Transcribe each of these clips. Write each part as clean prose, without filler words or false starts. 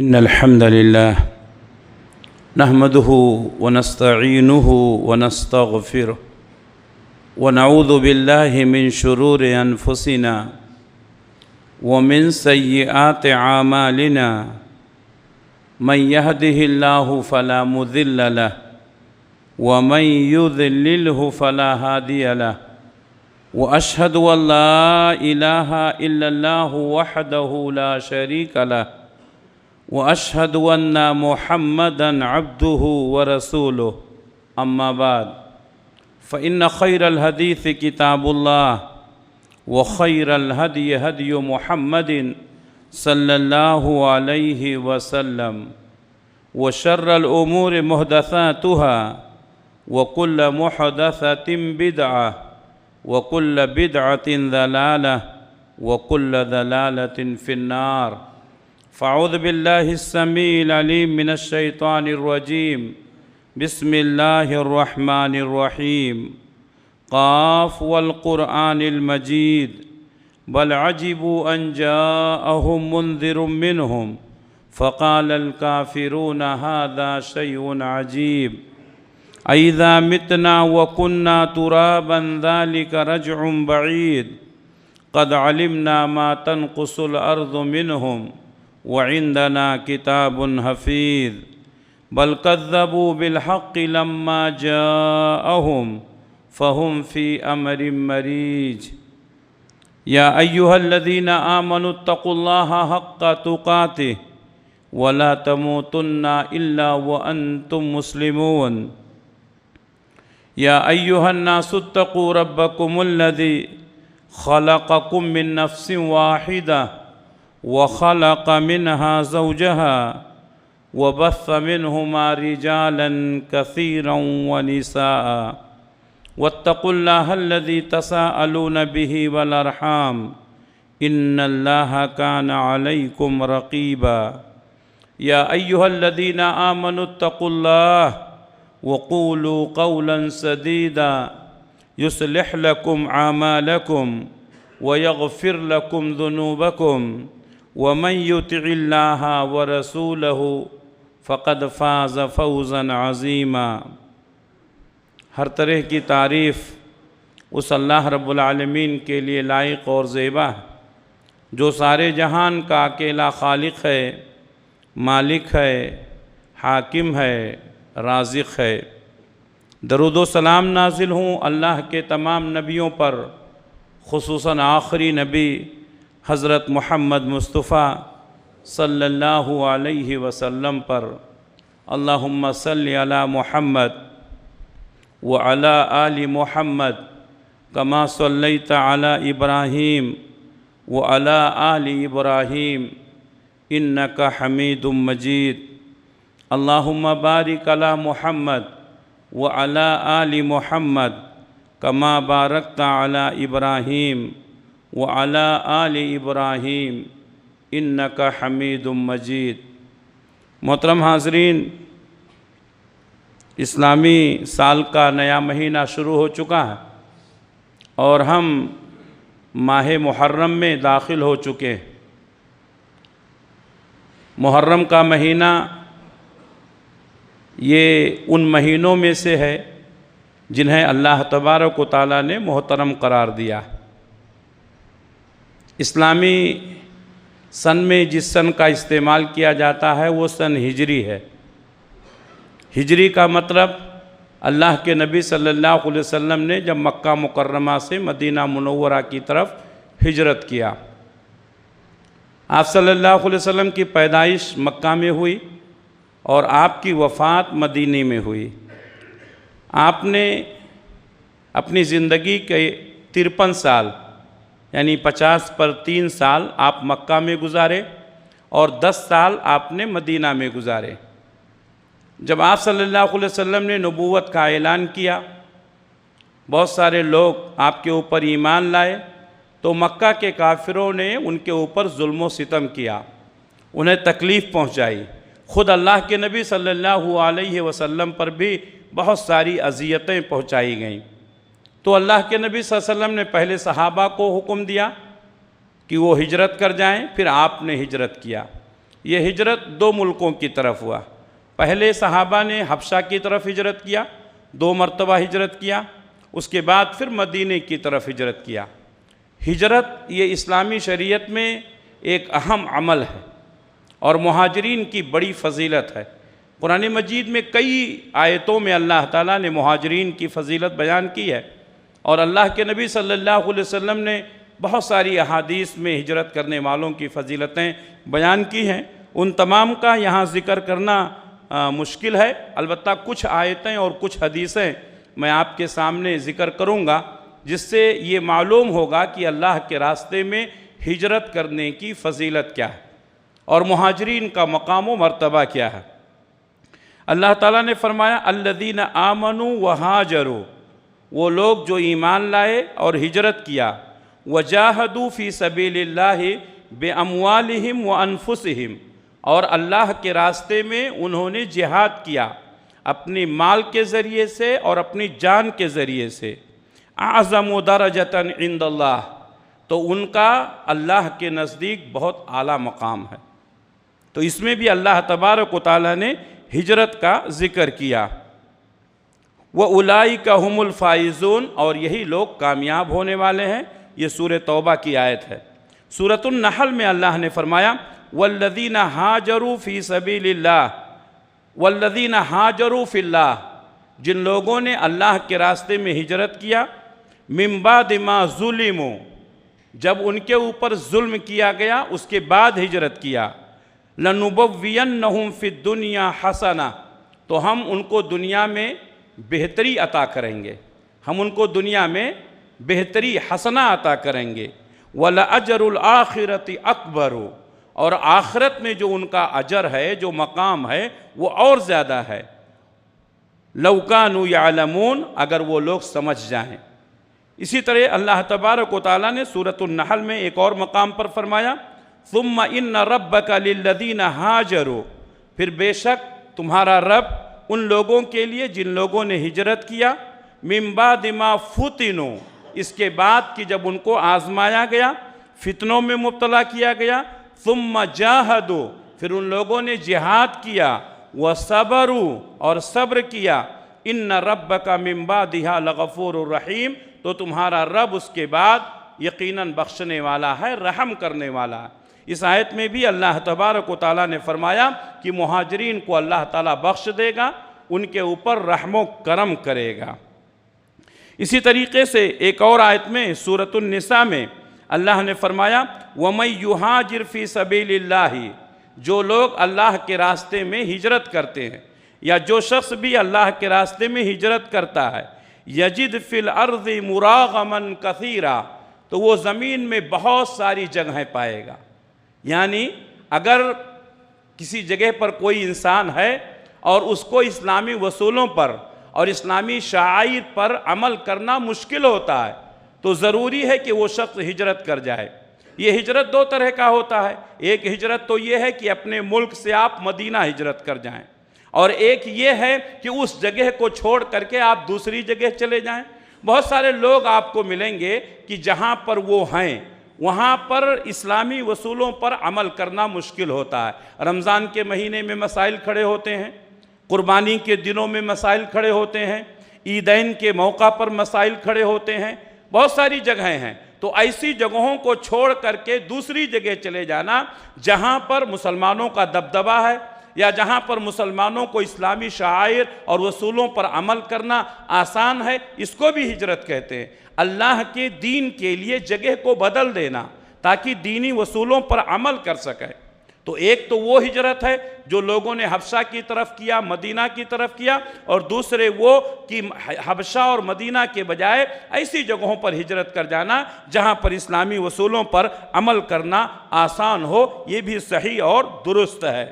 إن الحمد لله نحمده ونستعينه ونستغفره ونعوذ بالله من شرور أنفسنا ومن سيئات أعمالنا من يهده الله فلا مضل له ومن يضلله فلا هادي له وأشهد أن لا إله إلا الله وحده لا شريك له وأشهد أن محمدًا عبده ورسوله أما بعد فإن خير الحديث كتاب الله وخير الهدي هدي محمد صلى الله عليه وسلم وشر الأمور محدثاتها وكل محدثة بدعة وكل بدعة ضلالة وكل ضلالة في النار فأعوذ بالله السميع العليم من الشيطان الرجيم بسم الله الرحمن الرحيم قاف والقرآن المجيد بل عجبوا أن جاءهم منذر منهم فقال الكافرون هذا شيء عجيب أإذا متنا وكنا ترابا ذلك رجع بعيد قد علمنا ما تنقص الأرض منهم وعندنا كتاب حفيظ بل كذبوا بالحق لما جاءهم فهم في أمر مريج يا أيها الذين آمنوا اتقوا الله حق تقاته ولا تموتن إلا وأنتم مسلمون يا أيها الناس اتقوا ربكم الذي خلقكم من نفس واحدة وخلق منها زوجها وبث منهما رجالا كثيرا ونساء واتقوا الله الذي تساءلون به والأرحام إن الله كان عليكم رقيبا يا أيها الذين آمنوا اتقوا الله وقولوا قولا سديدا يصلح لكم أعمالكم ويغفر لكم ذنوبكم ومن يطع الله ورسوله فقد فاز فوزا عظیما۔ ہر طرح کی تعریف اس اللہ رب العالمین کے لیے لائق اور زیبا ہے جو سارے جہان کا اکیلا خالق ہے، مالک ہے، حاکم ہے، رازق ہے۔ درود و سلام نازل ہوں اللہ کے تمام نبیوں پر، خصوصاً آخری نبی حضرت محمد مصطفیٰ صلی اللہ علیہ وسلم پر۔ اللہم صلی علی محمد وعلی آل محمد کما صلیت علی ابراہیم وعلی آل ابراہیم انک حمید مجید۔ اللہم بارک علی محمد وعلی آل محمد کما بارکت علی ابراہیم وعلی آل ابراہیم انک حمید مجید۔ محترم حاضرین، اسلامی سال کا نیا مہینہ شروع ہو چکا ہے اور ہم ماہ محرم میں داخل ہو چکے ہیں۔ محرم کا مہینہ یہ ان مہینوں میں سے ہے جنہیں اللہ تبارک و تعالیٰ نے محترم قرار دیا۔ اسلامی سن میں جس سن کا استعمال کیا جاتا ہے وہ سن ہجری ہے۔ ہجری کا مطلب اللہ کے نبی صلی اللہ علیہ وسلم نے جب مکہ مکرمہ سے مدینہ منورہ کی طرف ہجرت کیا۔ آپ صلی اللہ علیہ وسلم کی پیدائش مکہ میں ہوئی اور آپ کی وفات مدینہ میں ہوئی۔ آپ نے اپنی زندگی کے 53 سال یعنی 50 پر 3 سال آپ مکہ میں گزارے اور 10 سال آپ نے مدینہ میں گزارے۔ جب آپ صلی اللہ علیہ وسلم نے نبوت کا اعلان کیا، بہت سارے لوگ آپ کے اوپر ایمان لائے، تو مکہ کے کافروں نے ان کے اوپر ظلم و ستم کیا، انہیں تکلیف پہنچائی۔ خود اللہ کے نبی صلی اللہ علیہ وسلم پر بھی بہت ساری اذیتیں پہنچائی گئیں۔ تو اللہ کے نبی صلی اللہ علیہ وسلم نے پہلے صحابہ کو حکم دیا کہ وہ ہجرت کر جائیں، پھر آپ نے ہجرت کیا۔ یہ ہجرت دو ملکوں کی طرف ہوا۔ پہلے صحابہ نے حبشہ کی طرف ہجرت کیا، 2 مرتبہ ہجرت کیا، اس کے بعد پھر مدینے کی طرف ہجرت کیا۔ ہجرت یہ اسلامی شریعت میں ایک اہم عمل ہے اور مہاجرین کی بڑی فضیلت ہے۔ قرآن مجید میں کئی آیتوں میں اللہ تعالیٰ نے مہاجرین کی فضیلت بیان کی ہے، اور اللہ کے نبی صلی اللہ علیہ وسلم نے بہت ساری احادیث میں ہجرت کرنے والوں کی فضیلتیں بیان کی ہیں۔ ان تمام کا یہاں ذکر کرنا مشکل ہے، البتہ کچھ آیتیں اور کچھ حدیثیں میں آپ کے سامنے ذکر کروں گا، جس سے یہ معلوم ہوگا کہ اللہ کے راستے میں ہجرت کرنے کی فضیلت کیا ہے اور مہاجرین کا مقام و مرتبہ کیا ہے۔ اللہ تعالیٰ نے فرمایا الذین آمنوا وہاجروا، وہ لوگ جو ایمان لائے اور ہجرت کیا، وجاہدوا فی سبیل اللہ باموالہم وانفسہم، اور اللہ کے راستے میں انہوں نے جہاد کیا اپنی مال کے ذریعے سے اور اپنی جان کے ذریعے سے، اعظم درجۃ عند اللہ، تو ان کا اللہ کے نزدیک بہت اعلیٰ مقام ہے۔ تو اس میں بھی اللہ تبارک و تعالیٰ نے ہجرت کا ذکر کیا۔ وَأُولَئِكَ هُمُ الْفَائِزُونَ، اور یہی لوگ کامیاب ہونے والے ہیں۔ یہ سورہ توبہ کی آیت ہے۔ سورۃ النحل میں اللہ نے فرمایا وَالَّذِينَ هَاجَرُوا فِي سَبِيلِ اللَّهِ، وَالَّذِينَ هَاجَرُوا فِي اللَّهِ، جن لوگوں نے اللہ کے راستے میں ہجرت کیا، مِن بَعْدِ مَا ظُلِمُوا، جب ان کے اوپر ظلم کیا گیا اس کے بعد ہجرت کیا، لَنُبَوِّيَنَّهُمْ فِي الدُّنْيَا حَسَنَةً، تو ہم ان کو دنیا میں بہتری عطا کریں گے، ہم ان کو دنیا میں بہتری حسنہ عطا کریں گے، وَلَأَجْرُ الْآخِرَةِ أَكْبَرُ، اور آخرت میں جو ان کا اجر ہے، جو مقام ہے، وہ اور زیادہ ہے، لَوْ كَانُوا يَعْلَمُونَ، اگر وہ لوگ سمجھ جائیں۔ اسی طرح اللہ تبارک و تعالیٰ نے سورۃ النحل میں ایک اور مقام پر فرمایا ثُمَّ إِنَّ رَبَّكَ لِلَّذِينَ هَاجَرُوا، پھر بے شک تمہارا رب ان لوگوں کے لیے جن لوگوں نے ہجرت کیا، مِن بَعْدِ مَا فُتِنُوا، اس کے بعد کہ جب ان کو آزمایا گیا، فتنوں میں مبتلا کیا گیا، ثُمَّ جَاهَدُوا، پھر ان لوگوں نے جہاد کیا، وَصَبَرُوا، اور صبر کیا، إِنَّ رَبَّكَ مِن بَعْدِهَا لَغَفُورٌ رَحِيمٌ، تو تمہارا رب اس کے بعد یقیناً بخشنے والا ہے، رحم کرنے والا ہے۔ اس آیت میں بھی اللہ تبارک و تعالیٰ نے فرمایا کہ مہاجرین کو اللہ تعالیٰ بخش دے گا، ان کے اوپر رحم و کرم کرے گا۔ اسی طریقے سے ایک اور آیت میں سورۃ النساء میں اللہ نے فرمایا وَمَن يُهَاجِرْ فِي سَبِيلِ اللَّهِ، جو لوگ اللہ کے راستے میں ہجرت کرتے ہیں، یا جو شخص بھی اللہ کے راستے میں ہجرت کرتا ہے، يَجِدْ فِي الْأَرْضِ مُرَاغَمًا كَثِيرًا، تو وہ زمین میں بہت ساری جگہیں پائے گا۔ یعنی اگر کسی جگہ پر کوئی انسان ہے اور اس کو اسلامی اصولوں پر اور اسلامی شعائر پر عمل کرنا مشکل ہوتا ہے، تو ضروری ہے کہ وہ شخص ہجرت کر جائے۔ یہ ہجرت 2 طرح کا ہوتا ہے، ایک ہجرت تو یہ ہے کہ اپنے ملک سے آپ مدینہ ہجرت کر جائیں، اور ایک یہ ہے کہ اس جگہ کو چھوڑ کر کے آپ دوسری جگہ چلے جائیں۔ بہت سارے لوگ آپ کو ملیں گے کہ جہاں پر وہ ہیں وہاں پر اسلامی اصولوں پر عمل کرنا مشکل ہوتا ہے۔ رمضان کے مہینے میں مسائل کھڑے ہوتے ہیں، قربانی کے دنوں میں مسائل کھڑے ہوتے ہیں، عیدین کے موقع پر مسائل کھڑے ہوتے ہیں، بہت ساری جگہیں ہیں۔ تو ایسی جگہوں کو چھوڑ کر کے دوسری جگہ چلے جانا جہاں پر مسلمانوں کا دبدبہ ہے، یا جہاں پر مسلمانوں کو اسلامی شعائر اور اصولوں پر عمل کرنا آسان ہے، اس کو بھی ہجرت کہتے ہیں۔ اللہ کے دین کے لیے جگہ کو بدل دینا تاکہ دینی اصولوں پر عمل کر سکے۔ تو ایک تو وہ ہجرت ہے جو لوگوں نے حبشہ کی طرف کیا، مدینہ کی طرف کیا، اور دوسرے وہ کہ حبشہ اور مدینہ کے بجائے ایسی جگہوں پر ہجرت کر جانا جہاں پر اسلامی اصولوں پر عمل کرنا آسان ہو، یہ بھی صحیح اور درست ہے۔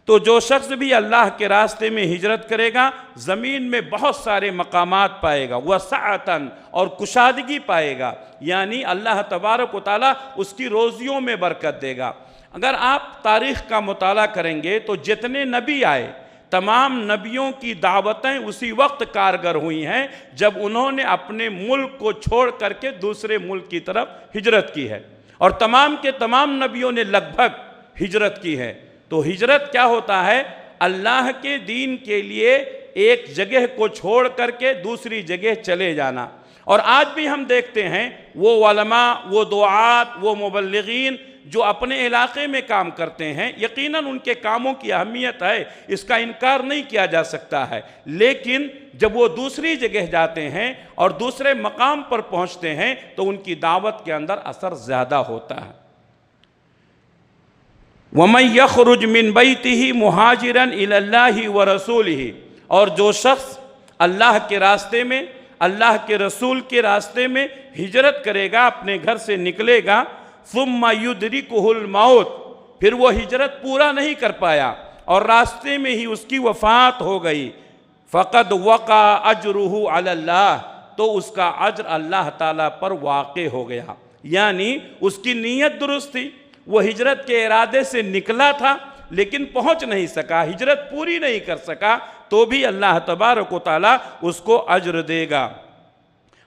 تو جو شخص بھی اللہ کے راستے میں ہجرت کرے گا زمین میں بہت سارے مقامات پائے گا، وسعتاً، اور کشادگی پائے گا، یعنی اللہ تبارک و تعالیٰ اس کی روزیوں میں برکت دے گا۔ اگر آپ تاریخ کا مطالعہ کریں گے تو جتنے نبی آئے تمام نبیوں کی دعوتیں اسی وقت کارگر ہوئی ہیں جب انہوں نے اپنے ملک کو چھوڑ کر کے دوسرے ملک کی طرف ہجرت کی ہے، اور تمام کے تمام نبیوں نے لگ بھگ ہجرت کی ہے۔ تو ہجرت کیا ہوتا ہے؟ اللہ کے دین کے لیے ایک جگہ کو چھوڑ کر کے دوسری جگہ چلے جانا۔ اور آج بھی ہم دیکھتے ہیں وہ علماء، وہ دعات، وہ مبلغین جو اپنے علاقے میں کام کرتے ہیں، یقیناً ان کے کاموں کی اہمیت ہے، اس کا انکار نہیں کیا جا سکتا ہے، لیکن جب وہ دوسری جگہ جاتے ہیں اور دوسرے مقام پر پہنچتے ہیں تو ان کی دعوت کے اندر اثر زیادہ ہوتا ہے۔ وَمَنْ يَخْرُجْ مِنْ بَيْتِهِ مُهَاجِرًا إِلَى اللَّهِ وَرَسُولِهِ، اور جو شخص اللہ کے راستے میں، اللہ کے رسول کے راستے میں ہجرت کرے گا، اپنے گھر سے نکلے گا، ثُمَّ يُدْرِكُهُ الْمَوْتُ، پھر وہ ہجرت پورا نہیں کر پایا اور راستے میں ہی اس کی وفات ہو گئی، فَقَدْ وَقَعَ أَجْرُهُ عَلَى اللَّهِ، تو اس کا اجر اللہ تعالیٰ پر واقع ہو گیا۔ یعنی اس کی نیت درست تھی، وہ ہجرت کے ارادے سے نکلا تھا لیکن پہنچ نہیں سکا، ہجرت پوری نہیں کر سکا، تو بھی اللہ تبارک و تعالیٰ اس کو اجر دے گا۔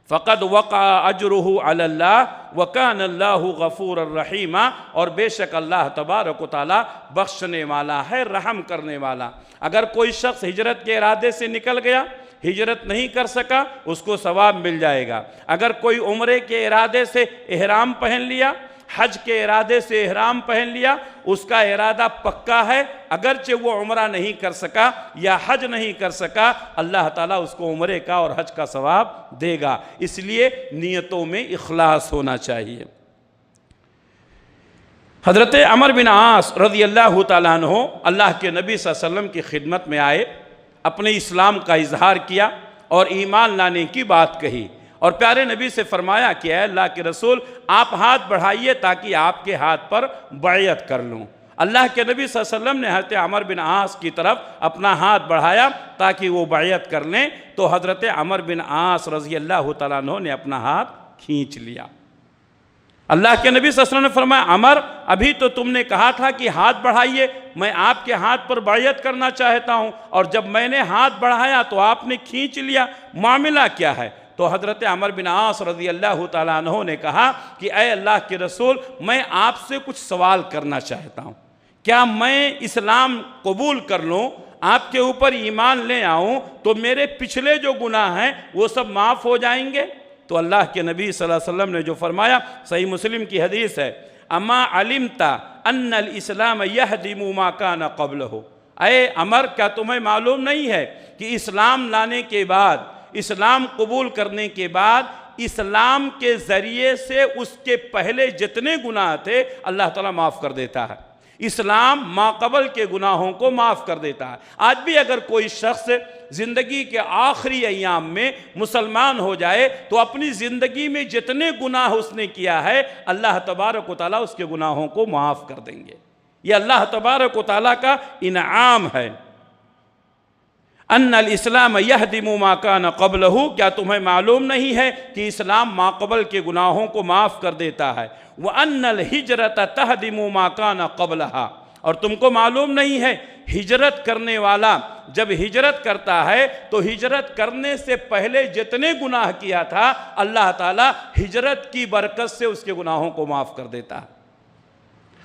فَقَدْ وَقَعَ أَجْرُهُ عَلَى اللَّهِ وَكَانَ اللَّهُ غَفُورًا رَحِيمًا، اور بے شک اللہ تبارک و تعالیٰ بخشنے والا ہے، رحم کرنے والا۔ اگر کوئی شخص ہجرت کے ارادے سے نکل گیا، ہجرت نہیں کر سکا، اس کو ثواب مل جائے گا۔ اگر کوئی عمرے کے ارادے سے احرام پہن لیا، حج کے ارادے سے احرام پہن لیا، اس کا ارادہ پکا ہے، اگرچہ وہ عمرہ نہیں کر سکا یا حج نہیں کر سکا، اللہ تعالیٰ اس کو عمرے کا اور حج کا ثواب دے گا۔ اس لیے نیتوں میں اخلاص ہونا چاہیے۔ حضرت عمر بن عاص رضی اللہ تعالیٰ عنہ اللہ کے نبی صلی اللہ علیہ وسلم کی خدمت میں آئے، اپنے اسلام کا اظہار کیا اور ایمان لانے کی بات کہی، اور پیارے نبی سے فرمایا کہ اے اللہ کے رسول، آپ ہاتھ بڑھائیے تاکہ آپ کے ہاتھ پر بیعت کر لوں۔ اللہ کے نبی صلی اللہ علیہ وسلم نے حضرت عمر بن عاص کی طرف اپنا ہاتھ بڑھایا تاکہ وہ بیعت کر لیں، تو حضرت عمر بن عاص رضی اللہ تعالیٰ عنہ نے اپنا ہاتھ کھینچ لیا۔ اللہ کے نبی صلی اللہ علیہ وسلم نے فرمایا، عمر ابھی تو تم نے کہا تھا کہ ہاتھ بڑھائیے، میں آپ کے ہاتھ پر بیعت کرنا چاہتا ہوں، اور جب میں نے ہاتھ بڑھایا تو آپ نے کھینچ لیا، معاملہ کیا ہے؟ تو حضرت عمر بن عاص رضی اللہ تعالیٰ عنہ نے کہا کہ اے اللہ کے رسول، میں آپ سے کچھ سوال کرنا چاہتا ہوں، کیا میں اسلام قبول کر لوں، آپ کے اوپر ایمان لے آؤں تو میرے پچھلے جو گناہ ہیں وہ سب معاف ہو جائیں گے؟ تو اللہ کے نبی صلی اللہ علیہ وسلم نے جو فرمایا، صحیح مسلم کی حدیث ہے، اما علمت ان الاسلام یہدم ما کان قبلہ، اے عمر کیا تمہیں معلوم نہیں ہے کہ اسلام لانے کے بعد، اسلام قبول کرنے کے بعد، اسلام کے ذریعے سے اس کے پہلے جتنے گناہ تھے اللہ تعالیٰ معاف کر دیتا ہے۔ اسلام ماقبل کے گناہوں کو معاف کر دیتا ہے۔ آج بھی اگر کوئی شخص زندگی کے آخری ایام میں مسلمان ہو جائے تو اپنی زندگی میں جتنے گناہ اس نے کیا ہے اللہ تبارک و تعالیٰ اس کے گناہوں کو معاف کر دیں گے۔ یہ اللہ تبارک و تعالیٰ کا انعام ہے۔ ان الاسلام یہدم ما کان قبلہ، کیا تمہیں معلوم نہیں ہے کہ اسلام ماقبل کے گناہوں کو معاف کر دیتا ہے؟ وَأَنَّ الْحِجْرَةَ تَهْدِمُ مَا كَانَ قَبْلَهَا، اور تم کو معلوم نہیں ہے ہجرت کرنے والا جب ہجرت کرتا ہے تو ہجرت کرنے سے پہلے جتنے گناہ کیا تھا اللہ تعالیٰ ہجرت کی برکت سے اس کے گناہوں کو معاف کر دیتا ہے۔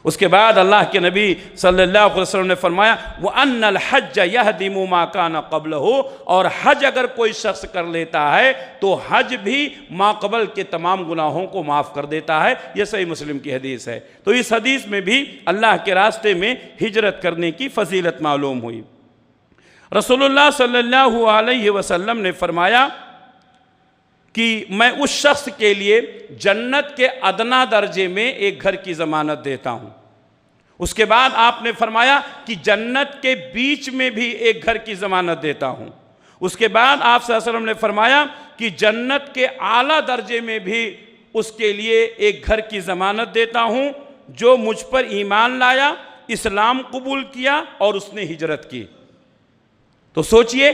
اس کے بعد اللہ کے نبی صلی اللہ علیہ وسلم نے فرمایا وَأَنَّ الْحَجَّ يَهْدِمُ مَا كَانَ قَبْلَهُ، اور حج اگر کوئی شخص کر لیتا ہے تو حج بھی ماقبل کے تمام گناہوں کو معاف کر دیتا ہے۔ یہ صحیح مسلم کی حدیث ہے۔ تو اس حدیث میں بھی اللہ کے راستے میں ہجرت کرنے کی فضیلت معلوم ہوئی۔ رسول اللہ صلی اللہ علیہ وسلم نے فرمایا کہ میں اس شخص کے لیے جنت کے ادنا درجے میں ایک گھر کی ضمانت دیتا ہوں۔ اس کے بعد آپ نے فرمایا کہ جنت کے بیچ میں بھی ایک گھر کی ضمانت دیتا ہوں۔ اس کے بعد آپ صلی اللہ علیہ وسلم نے فرمایا کہ جنت کے اعلیٰ درجے میں بھی اس کے لیے ایک گھر کی ضمانت دیتا ہوں جو مجھ پر ایمان لایا، اسلام قبول کیا اور اس نے ہجرت کی۔ تو سوچئے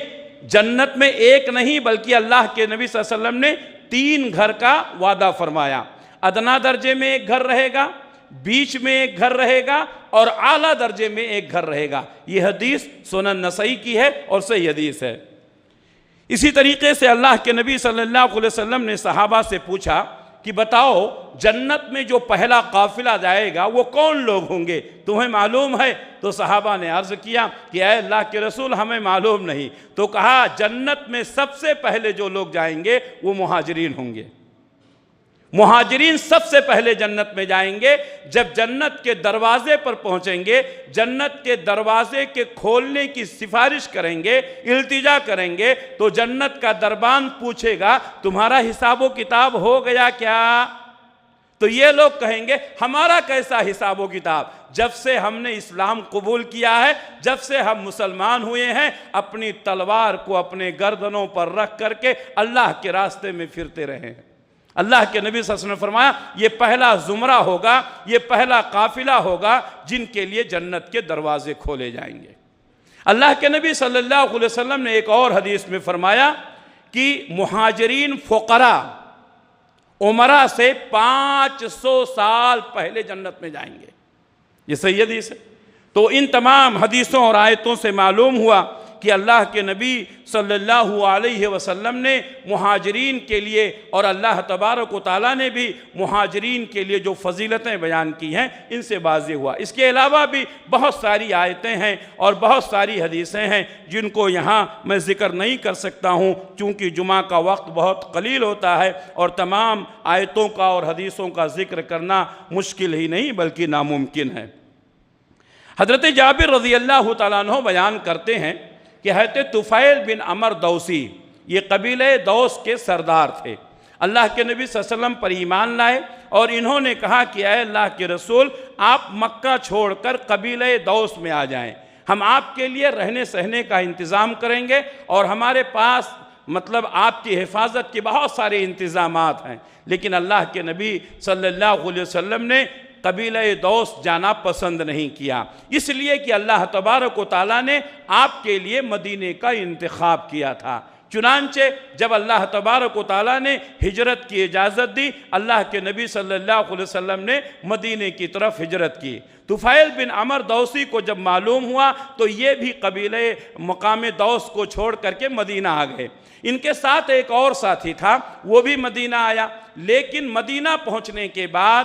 جنت میں ایک نہیں بلکہ اللہ کے نبی صلی اللہ علیہ وسلم نے 3 گھر کا وعدہ فرمایا۔ ادنا درجے میں ایک گھر رہے گا، بیچ میں ایک گھر رہے گا اور اعلیٰ درجے میں ایک گھر رہے گا۔ یہ حدیث سنن نسائی کی ہے اور صحیح حدیث ہے۔ اسی طریقے سے اللہ کے نبی صلی اللہ علیہ وسلم نے صحابہ سے پوچھا کہ بتاؤ جنت میں جو پہلا قافلہ جائے گا وہ کون لوگ ہوں گے، تمہیں معلوم ہے؟ تو صحابہ نے عرض کیا کہ اے اللہ کے رسول ہمیں معلوم نہیں۔ تو کہا جنت میں سب سے پہلے جو لوگ جائیں گے وہ مہاجرین ہوں گے۔ مہاجرین سب سے پہلے جنت میں جائیں گے۔ جب جنت کے دروازے پر پہنچیں گے، جنت کے دروازے کے کھولنے کی سفارش کریں گے، التجا کریں گے، تو جنت کا دربان پوچھے گا تمہارا حساب و کتاب ہو گیا کیا؟ تو یہ لوگ کہیں گے ہمارا کیسا حساب و کتاب، جب سے ہم نے اسلام قبول کیا ہے، جب سے ہم مسلمان ہوئے ہیں، اپنی تلوار کو اپنے گردنوں پر رکھ کر کے اللہ کے راستے میں پھرتے رہے ہیں۔ اللہ کے نبی صلی اللہ علیہ وسلم نے فرمایا یہ پہلا زمرہ ہوگا، یہ پہلا قافلہ ہوگا جن کے لیے جنت کے دروازے کھولے جائیں گے۔ اللہ کے نبی صلی اللہ علیہ وسلم نے ایک اور حدیث میں فرمایا کہ مہاجرین فقراء عمرہ سے 500 سال پہلے جنت میں جائیں گے۔ یہ صحیح حدیث ہے۔ تو ان تمام حدیثوں اور آیتوں سے معلوم ہوا کہ اللہ کے نبی صلی اللہ علیہ وسلم نے مہاجرین کے لیے اور اللہ تبارک و تعالیٰ نے بھی مہاجرین کے لیے جو فضیلتیں بیان کی ہیں ان سے واضح ہوا۔ اس کے علاوہ بھی بہت ساری آیتیں ہیں اور بہت ساری حدیثیں ہیں جن کو یہاں میں ذکر نہیں کر سکتا ہوں چونکہ جمعہ کا وقت بہت قلیل ہوتا ہے اور تمام آیتوں کا اور حدیثوں کا ذکر کرنا مشکل ہی نہیں بلکہ ناممکن ہے۔ حضرت جابر رضی اللہ تعالیٰ عنہ بیان کرتے ہیں کہ حضرت طفیل بن عمر دوسی یہ قبیلہ دوس کے سردار تھے، اللہ کے نبی صلی اللہ علیہ وسلم پر ایمان لائے اور انہوں نے کہا کہ اے اللہ کے رسول آپ مکہ چھوڑ کر قبیلہ دوس میں آ جائیں، ہم آپ کے لیے رہنے سہنے کا انتظام کریں گے اور ہمارے پاس آپ کی حفاظت کے بہت سارے انتظامات ہیں۔ لیکن اللہ کے نبی صلی اللہ علیہ وسلم نے قبیلہ دوس جانا پسند نہیں کیا، اس لیے کہ اللہ تبارک و تعالیٰ نے آپ کے لیے مدینے کا انتخاب کیا تھا۔ چنانچہ جب اللہ تبارک و تعالیٰ نے ہجرت کی اجازت دی، اللہ کے نبی صلی اللہ علیہ وسلم نے مدینے کی طرف ہجرت کی۔ طفیل بن عمر دوسی کو جب معلوم ہوا تو یہ بھی قبیلہ مقام دوس کو چھوڑ کر کے مدینہ آ گئے۔ ان کے ساتھ ایک اور ساتھی تھا، وہ بھی مدینہ آیا، لیکن مدینہ پہنچنے کے بعد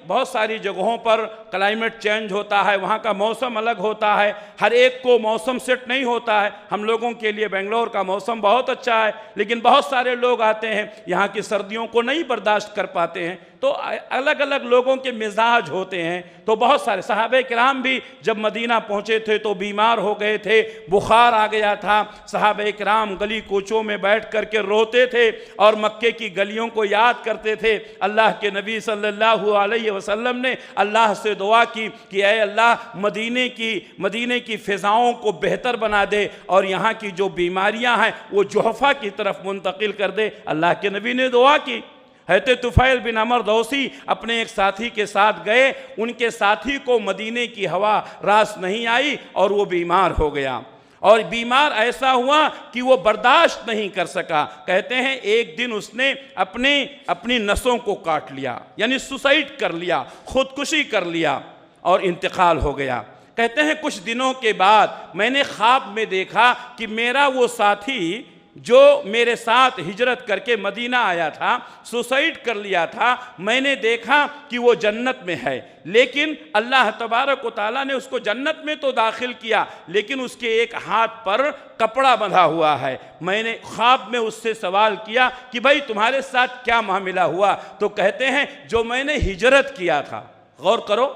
بہت ساری جگہوں پر کلائمیٹ چینج ہوتا ہے، وہاں کا موسم الگ ہوتا ہے، ہر ایک کو موسم سیٹ نہیں ہوتا ہے۔ ہم لوگوں کے لیے بنگلور کا موسم بہت اچھا ہے، لیکن بہت سارے لوگ آتے ہیں یہاں کی سردیوں کو نہیں برداشت کر پاتے ہیں، تو الگ الگ لوگوں کے مزاج ہوتے ہیں۔ تو بہت سارے صحابہ کرام بھی جب مدینہ پہنچے تھے تو بیمار ہو گئے تھے، بخار آ گیا تھا، صحابہ کرام گلی کوچوں میں بیٹھ کر کے روتے تھے اور مکے کی گلیوں کو یاد کرتے تھے۔ اللہ کے نبی صلی اللہ علیہ وسلم نے اللہ سے دعا کی کہ اے اللہ مدینے کی فضاؤں کو بہتر بنا دے اور یہاں کی جو بیماریاں ہیں وہ جحفہ کی طرف منتقل کر دے۔ اللہ کے نبی نے دعا کی۔ حضرت طفیل بن عمر دوسی اپنے ایک ساتھی کے ساتھ گئے، ان کے ساتھی کو مدینے کی ہوا راس نہیں آئی اور وہ بیمار ہو گیا، اور بیمار ایسا ہوا کہ وہ برداشت نہیں کر سکا۔ کہتے ہیں ایک دن اس نے اپنی نسوں کو کاٹ لیا، یعنی سوسائڈ کر لیا، خودکشی کر لیا اور انتقال ہو گیا۔ کہتے ہیں کچھ دنوں کے بعد میں نے خواب میں دیکھا کہ میرا وہ ساتھی جو میرے ساتھ ہجرت کر کے مدینہ آیا تھا، سوسائڈ کر لیا تھا، میں نے دیکھا کہ وہ جنت میں ہے، لیکن اللہ تبارک و تعالیٰ نے اس کو جنت میں تو داخل کیا لیکن اس کے ایک ہاتھ پر کپڑا بندھا ہوا ہے۔ میں نے خواب میں اس سے سوال کیا کہ بھائی تمہارے ساتھ کیا معاملہ ہوا؟ تو کہتے ہیں جو میں نے ہجرت کیا تھا، غور کرو،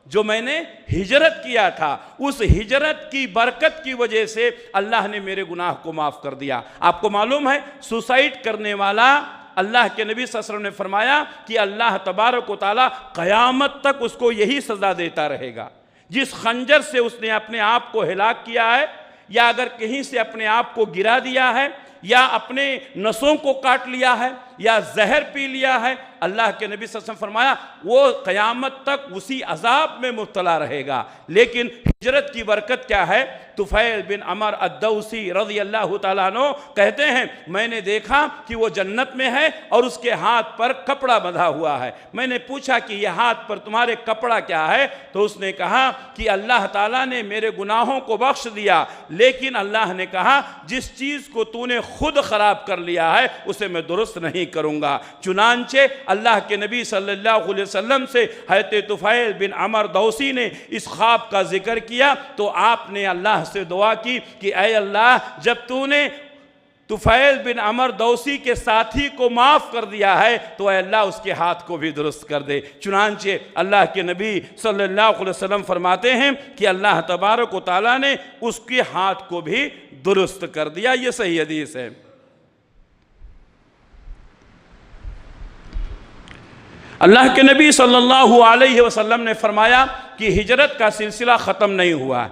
جو میں نے ہجرت کیا تھا اس ہجرت کی برکت کی وجہ سے اللہ نے میرے گناہ کو معاف کر دیا۔ آپ کو معلوم ہے سوسائڈ کرنے والا اللہ کے نبی صلی اللہ علیہ وسلم نے فرمایا کہ اللہ تبارک و تعالیٰ قیامت تک اس کو یہی سزا دیتا رہے گا۔ جس خنجر سے اس نے اپنے آپ کو ہلاک کیا ہے، یا اگر کہیں سے اپنے آپ کو گرا دیا ہے، یا اپنے نسوں کو کاٹ لیا ہے، یا زہر پی لیا ہے، اللہ کے نبی صلی اللہ علیہ وسلم فرمایا وہ قیامت تک اسی عذاب میں مبتلا رہے گا۔ لیکن ہجرت کی برکت کیا ہے؟ طفیل بن عمر الدوسی رضی اللہ تعالیٰ عنہ کہتے ہیں میں نے دیکھا کہ وہ جنت میں ہے اور اس کے ہاتھ پر کپڑا بندھا ہوا ہے۔ میں نے پوچھا کہ یہ ہاتھ پر تمہارے کپڑا کیا ہے؟ تو اس نے کہا کہ اللہ تعالیٰ نے میرے گناہوں کو بخش دیا، لیکن اللہ نے کہا جس چیز کو تو نے خود خراب کر لیا ہے اسے میں درست نہیں کروں گا۔ چنانچہ اللہ کے نبی صلی اللہ علیہ وسلم سے حضرت طفیل بن عمر دوسی نے اس خواب کا ذکر کیا تو آپ نے اللہ سے دعا کی کہ اے اللہ، جب تو نے طفیل بن عمر دوسی کے ساتھی کو معاف کر دیا ہے تو اے اللہ اس کے ہاتھ کو بھی درست کر دے۔ چنانچہ اللہ کے نبی صلی اللہ علیہ وسلم فرماتے ہیں کہ اللہ تبارک و تعالیٰ نے اس کے ہاتھ کو بھی درست کر دیا۔ یہ صحیح حدیث ہے۔ اللہ کے نبی صلی اللہ علیہ وسلم نے فرمایا کہ ہجرت کا سلسلہ ختم نہیں ہوا۔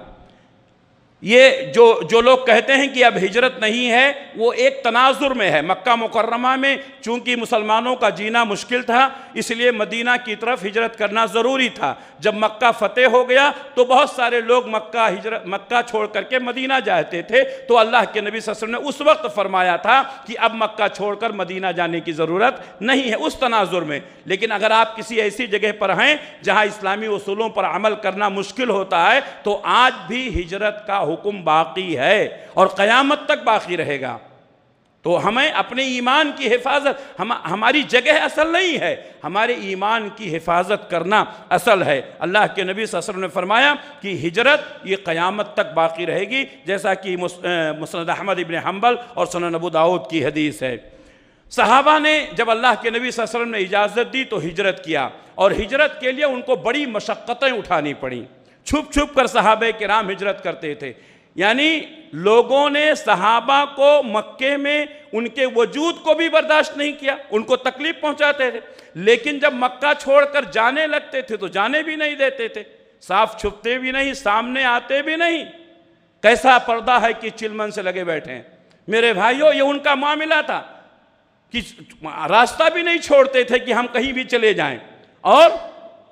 یہ جو لوگ کہتے ہیں کہ اب ہجرت نہیں ہے، وہ ایک تناظر میں ہے۔ مکہ مکرمہ میں چونکہ مسلمانوں کا جینا مشکل تھا، اس لیے مدینہ کی طرف ہجرت کرنا ضروری تھا۔ جب مکہ فتح ہو گیا تو بہت سارے لوگ مکہ چھوڑ کر کے مدینہ جاتے تھے، تو اللہ کے نبی صلی اللہ علیہ وسلم نے اس وقت فرمایا تھا کہ اب مکہ چھوڑ کر مدینہ جانے کی ضرورت نہیں ہے اس تناظر میں۔ لیکن اگر آپ کسی ایسی جگہ پر ہیں جہاں اسلامی اصولوں پر عمل کرنا مشکل ہوتا ہے تو آج بھی ہجرت کا حکم باقی ہے اور قیامت تک باقی رہے گا۔ تو ہمیں اپنے ایمان کی حفاظت، ہماری جگہ اصل نہیں ہے، ہمارے ایمان کی حفاظت کرنا اصل ہے۔ اللہ کے نبی صلی اللہ علیہ وسلم نے فرمایا کہ ہجرت یہ قیامت تک باقی رہے گی، جیسا کہ مسند احمد ابن حنبل اور سنن ابو داؤد کی حدیث ہے۔ صحابہ نے جب اللہ کے نبی صلی اللہ علیہ وسلم نے اجازت دی تو ہجرت کیا، اور ہجرت کے لیے ان کو بڑی مشقتیں اٹھانی پڑیں۔ چھپ چھپ کر صحابہ کرام ہجرت کرتے تھے، یعنی لوگوں نے صحابہ کو مکے میں ان کے وجود کو بھی برداشت نہیں کیا، ان کو تکلیف پہنچاتے تھے، لیکن جب مکہ چھوڑ کر جانے لگتے تھے تو جانے بھی نہیں دیتے تھے، صاف چھپتے بھی نہیں، سامنے آتے بھی نہیں۔ کیسا پردہ ہے کہ چلمن سے لگے بیٹھے ہیں۔ میرے بھائیوں، یہ ان کا معاملہ تھا کہ راستہ بھی نہیں چھوڑتے تھے کہ ہم کہیں بھی چلے جائیں، اور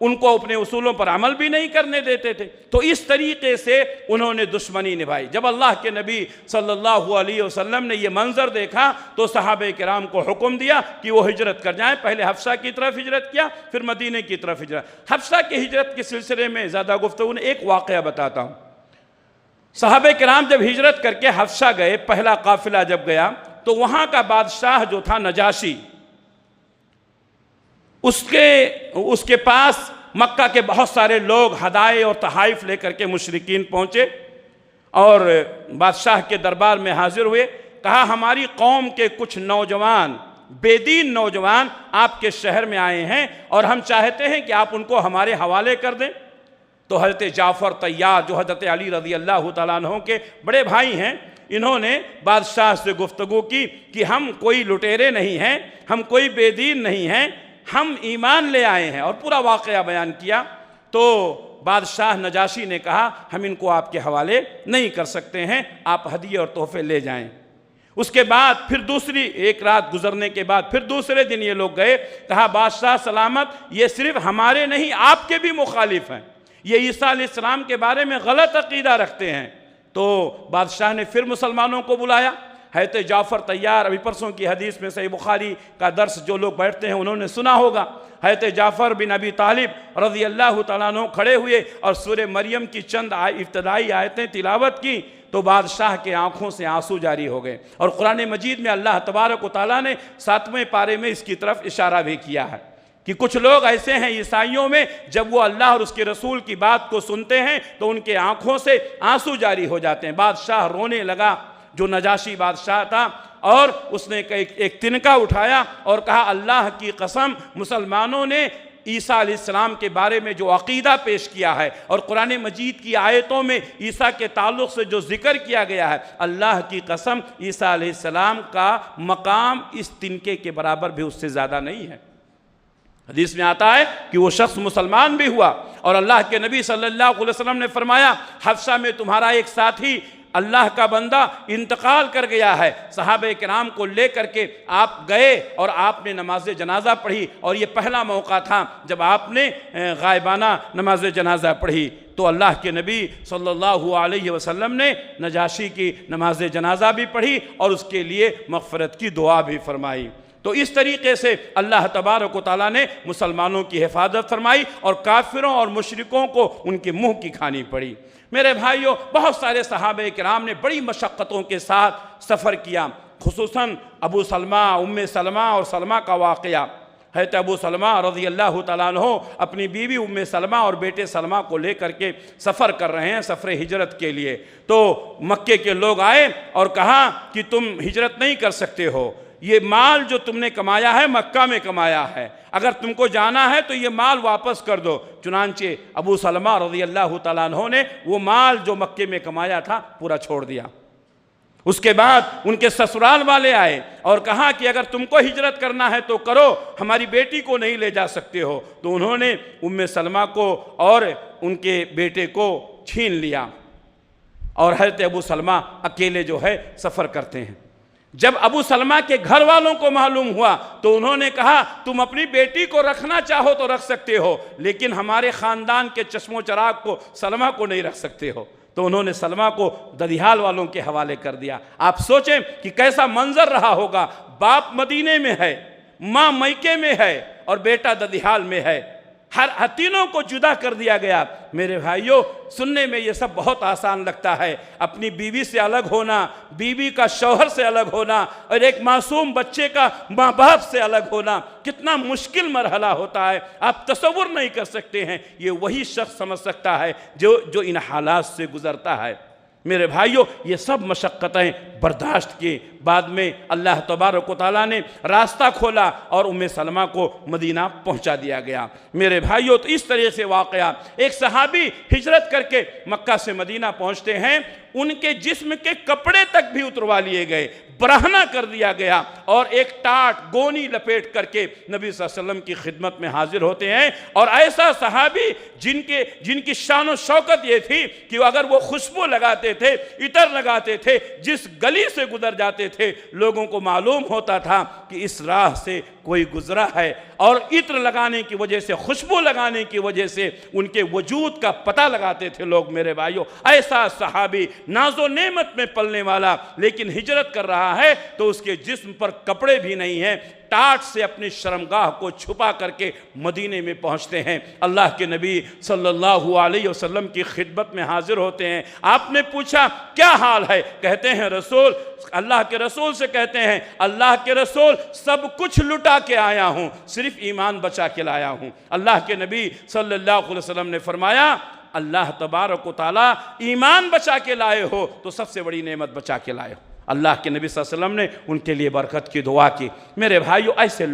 ان کو اپنے اصولوں پر عمل بھی نہیں کرنے دیتے تھے۔ تو اس طریقے سے انہوں نے دشمنی نبھائی۔ جب اللہ کے نبی صلی اللہ علیہ وسلم نے یہ منظر دیکھا تو صحابہ کرام کو حکم دیا کہ وہ ہجرت کر جائیں۔ پہلے حبشہ کی طرف ہجرت کیا، پھر مدینے کی طرف ہجرت۔ حبشہ کی ہجرت کے سلسلے میں زیادہ گفتگو نے ایک واقعہ بتاتا ہوں۔ صحابہ کرام جب ہجرت کر کے حبشہ گئے، پہلا قافلہ جب گیا تو وہاں کا بادشاہ جو تھا نجاشی، اس کے پاس مکہ کے بہت سارے لوگ ہدایے اور تحائف لے کر کے مشرکین پہنچے اور بادشاہ کے دربار میں حاضر ہوئے۔ کہا ہماری قوم کے کچھ نوجوان، بے دین نوجوان آپ کے شہر میں آئے ہیں اور ہم چاہتے ہیں کہ آپ ان کو ہمارے حوالے کر دیں۔ تو حضرت جعفر طیار جو حضرت علی رضی اللہ تعالیٰ عنہ کے بڑے بھائی ہیں، انہوں نے بادشاہ سے گفتگو کی کہ ہم کوئی لٹیرے نہیں ہیں، ہم کوئی بے دین نہیں ہیں، ہم ایمان لے آئے ہیں، اور پورا واقعہ بیان کیا۔ تو بادشاہ نجاشی نے کہا ہم ان کو آپ کے حوالے نہیں کر سکتے ہیں، آپ ہدیے اور تحفے لے جائیں۔ اس کے بعد پھر دوسری ایک رات گزرنے کے بعد پھر دوسرے دن یہ لوگ گئے، کہا بادشاہ سلامت، یہ صرف ہمارے نہیں آپ کے بھی مخالف ہیں، یہ عیسیٰ علیہ السلام کے بارے میں غلط عقیدہ رکھتے ہیں۔ تو بادشاہ نے پھر مسلمانوں کو بلایا۔ حضرت جعفر طیار، ابھی پرسوں کی حدیث میں صحیح بخاری کا درس جو لوگ بیٹھتے ہیں انہوں نے سنا ہوگا، حضرت جعفر بن ابی طالب رضی اللہ تعالیٰ عنہ کھڑے ہوئے اور سورہ مریم کی چند ابتدائی آیتیں تلاوت کی تو بادشاہ کے آنکھوں سے آنسو جاری ہو گئے۔ اور قرآن مجید میں اللہ تبارک و تعالیٰ نے 7ویں پارے میں اس کی طرف اشارہ بھی کیا ہے کہ کچھ لوگ ایسے ہیں عیسائیوں میں، جب وہ اللہ اور اس کے رسول کی بات کو سنتے ہیں تو ان کے آنکھوں سے آنسو جاری ہو جاتے ہیں۔ بادشاہ رونے لگا، جو نجاشی بادشاہ تھا، اور اس نے ایک تنکا اٹھایا اور کہا اللہ کی قسم، مسلمانوں نے عیسیٰ علیہ السلام کے بارے میں جو عقیدہ پیش کیا ہے اور قرآن مجید کی آیتوں میں عیسیٰ کے تعلق سے جو ذکر کیا گیا ہے، اللہ کی قسم عیسیٰ علیہ السلام کا مقام اس تنکے کے برابر بھی اس سے زیادہ نہیں ہے۔ حدیث میں آتا ہے کہ وہ شخص مسلمان بھی ہوا، اور اللہ کے نبی صلی اللہ علیہ وسلم نے فرمایا حبشہ میں تمہارا ایک ساتھی اللہ کا بندہ انتقال کر گیا ہے۔ صحابہ کرام کو لے کر کے آپ گئے اور آپ نے نماز جنازہ پڑھی، اور یہ پہلا موقع تھا جب آپ نے غائبانہ نماز جنازہ پڑھی۔ تو اللہ کے نبی صلی اللہ علیہ وسلم نے نجاشی کی نماز جنازہ بھی پڑھی اور اس کے لیے مغفرت کی دعا بھی فرمائی۔ تو اس طریقے سے اللہ تبارک و تعالیٰ نے مسلمانوں کی حفاظت فرمائی اور کافروں اور مشرکوں کو ان کے منہ کی کھانی پڑی۔ میرے بھائیوں، بہت سارے صحابہ کرام نے بڑی مشقتوں کے ساتھ سفر کیا۔ خصوصاً ابو سلمہ، ام سلمہ اور سلمہ کا واقعہ۔ حضرت ابو سلمہ رضی اللہ تعالیٰ عنہ اپنی بیوی ام سلمہ اور بیٹے سلمہ کو لے کر کے سفر کر رہے ہیں، سفر ہجرت کے لیے۔ تو مکے کے لوگ آئے اور کہا کہ تم ہجرت نہیں کر سکتے ہو، یہ مال جو تم نے کمایا ہے مکہ میں کمایا ہے، اگر تم کو جانا ہے تو یہ مال واپس کر دو۔ چنانچہ ابو سلمہ رضی اللہ تعالیٰ عنہ نے وہ مال جو مکے میں کمایا تھا پورا چھوڑ دیا۔ اس کے بعد ان کے سسرال والے آئے اور کہا کہ اگر تم کو ہجرت کرنا ہے تو کرو، ہماری بیٹی کو نہیں لے جا سکتے ہو۔ تو انہوں نے ام سلمہ کو اور ان کے بیٹے کو چھین لیا، اور حضرت ابو سلمہ اکیلے جو ہے سفر کرتے ہیں۔ جب ابو سلمہ کے گھر والوں کو معلوم ہوا تو انہوں نے کہا تم اپنی بیٹی کو رکھنا چاہو تو رکھ سکتے ہو، لیکن ہمارے خاندان کے چشم و چراغ کو، سلمہ کو نہیں رکھ سکتے ہو۔ تو انہوں نے سلمہ کو ددیحال والوں کے حوالے کر دیا۔ آپ سوچیں کہ کیسا منظر رہا ہوگا، باپ مدینے میں ہے، ماں میکے میں ہے اور بیٹا ددیحال میں ہے، ہر تینوں کو جدا کر دیا گیا۔ میرے بھائیوں، سننے میں یہ سب بہت آسان لگتا ہے، اپنی بیوی سے الگ ہونا، بیوی کا شوہر سے الگ ہونا، اور ایک معصوم بچے کا ماں باپ سے الگ ہونا کتنا مشکل مرحلہ ہوتا ہے، آپ تصور نہیں کر سکتے ہیں۔ یہ وہی شخص سمجھ سکتا ہے جو ان حالات سے گزرتا ہے۔ میرے بھائیوں، یہ سب مشقتیں برداشت کے بعد میں اللہ تبارک و تعالیٰ نے راستہ کھولا اور ام سلمہ کو مدینہ پہنچا دیا گیا۔ میرے بھائیوں، تو اس طرح سے واقعہ، ایک صحابی ہجرت کر کے مکہ سے مدینہ پہنچتے ہیں، ان کے جسم کے کپڑے تک بھی اتروا لیے گئے، برہنہ کر دیا گیا، اور ایک ٹاٹ گونی لپیٹ کر کے نبی صلی اللہ علیہ وسلم کی خدمت میں حاضر ہوتے ہیں۔ اور ایسا صحابی جن کی شان و شوکت یہ تھی کہ اگر وہ خوشبو لگاتے تھے، عطر لگاتے تھے، جس گلی سے گزر جاتے تھے لوگوں کو معلوم ہوتا تھا کہ اس راہ سے کوئی گزرا ہے، اور عطر لگانے کی وجہ سے، خوشبو لگانے کی وجہ سے ان کے وجود کا پتہ لگاتے تھے لوگ۔ میرے بھائیوں، ایسا صحابی ناز و نعمت میں پلنے والا، لیکن ہجرت کر رہا ہے تو اس کے جسم پر کپڑے بھی نہیں ہیں، ٹاٹ سے اپنی شرمگاہ کو چھپا کر کے مدینے میں پہنچتے ہیں، اللہ کے نبی صلی اللہ علیہ وسلم کی خدمت میں حاضر ہوتے ہیں۔ آپ نے پوچھا کیا حال ہے؟ کہتے ہیں رسول، اللہ کے رسول سے کہتے ہیں اللہ کے رسول سب کچھ لٹا کے آیا ہوں، صرف ایمان بچا کے لایا ہوں۔ اللہ کے نبی صلی اللہ علیہ وسلم نے فرمایا اللہ تبارک و تعالیٰ ایمان بچا کے لائے ہو تو سب سے بڑی نعمت بچا کے لائے ہو۔ اللہ کے نبی صلی اللہ علیہ وسلم نے ان کے لیے برکت کی دعا کی۔ میرے بھائیو، ایسے